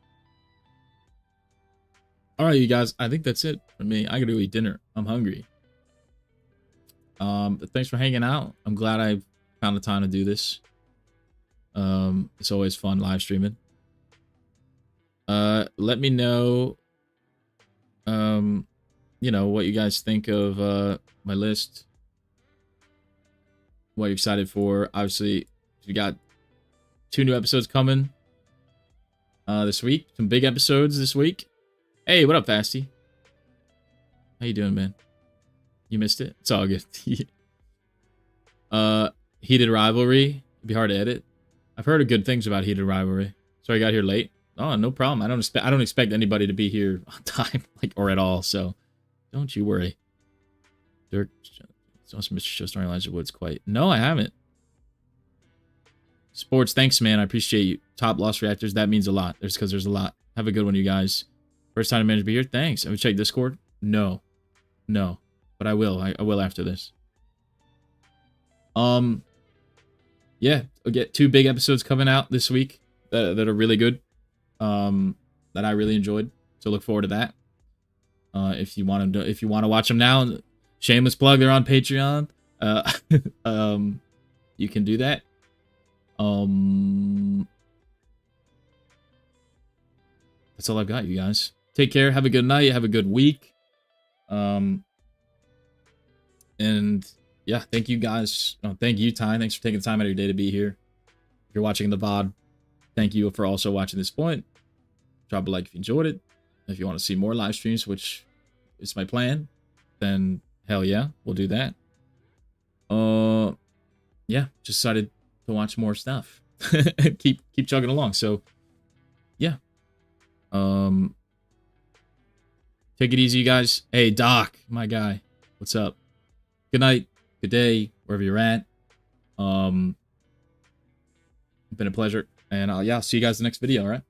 All right, you guys. I think that's it for me. I gotta go eat dinner. I'm hungry. But thanks for hanging out. I'm glad I found the time to do this. It's always fun live streaming. Let me know, what you guys think of my list. What you're excited for. Obviously, we got 2 new episodes coming this week. Some big episodes this week. Hey, what up, Fasty? How you doing, man? You missed it? It's all good. Heated Rivalry. It'd be hard to edit. I've heard of good things about Heated Rivalry. Sorry I got here late. Oh, no problem. I don't expect anybody to be here on time, or at all. So, don't you worry. Dirk, it's awesome, Mr. Showstar Elijah Woods. Quite. No, I haven't. Sports, thanks, man. I appreciate you. Top Lost Reactors. That means a lot. There's a lot. Have a good one, you guys. First time to manage to be here. Thanks. Have we checked Discord? No. But I will. I will after this. Yeah, I'll get 2 big episodes coming out this week that are really good. That I really enjoyed. So look forward to that. If you want to watch them now, shameless plug, they're on Patreon. You can do that. That's all I've got, you guys. Take care. Have a good night. Have a good week. And yeah, thank you guys. Thank you, Ty. Thanks for taking time out of your day to be here. If you're watching the VOD, thank you for also watching this point. Drop a like if you enjoyed it. If you want to see more live streams, which is my plan, then hell yeah, we'll do that. Yeah, just decided to watch more stuff. keep chugging along. So yeah. Take it easy, you guys. Hey, Doc, my guy. What's up? Good night, good day, wherever you're at. It's been a pleasure. And I'll see you guys in the next video, all right?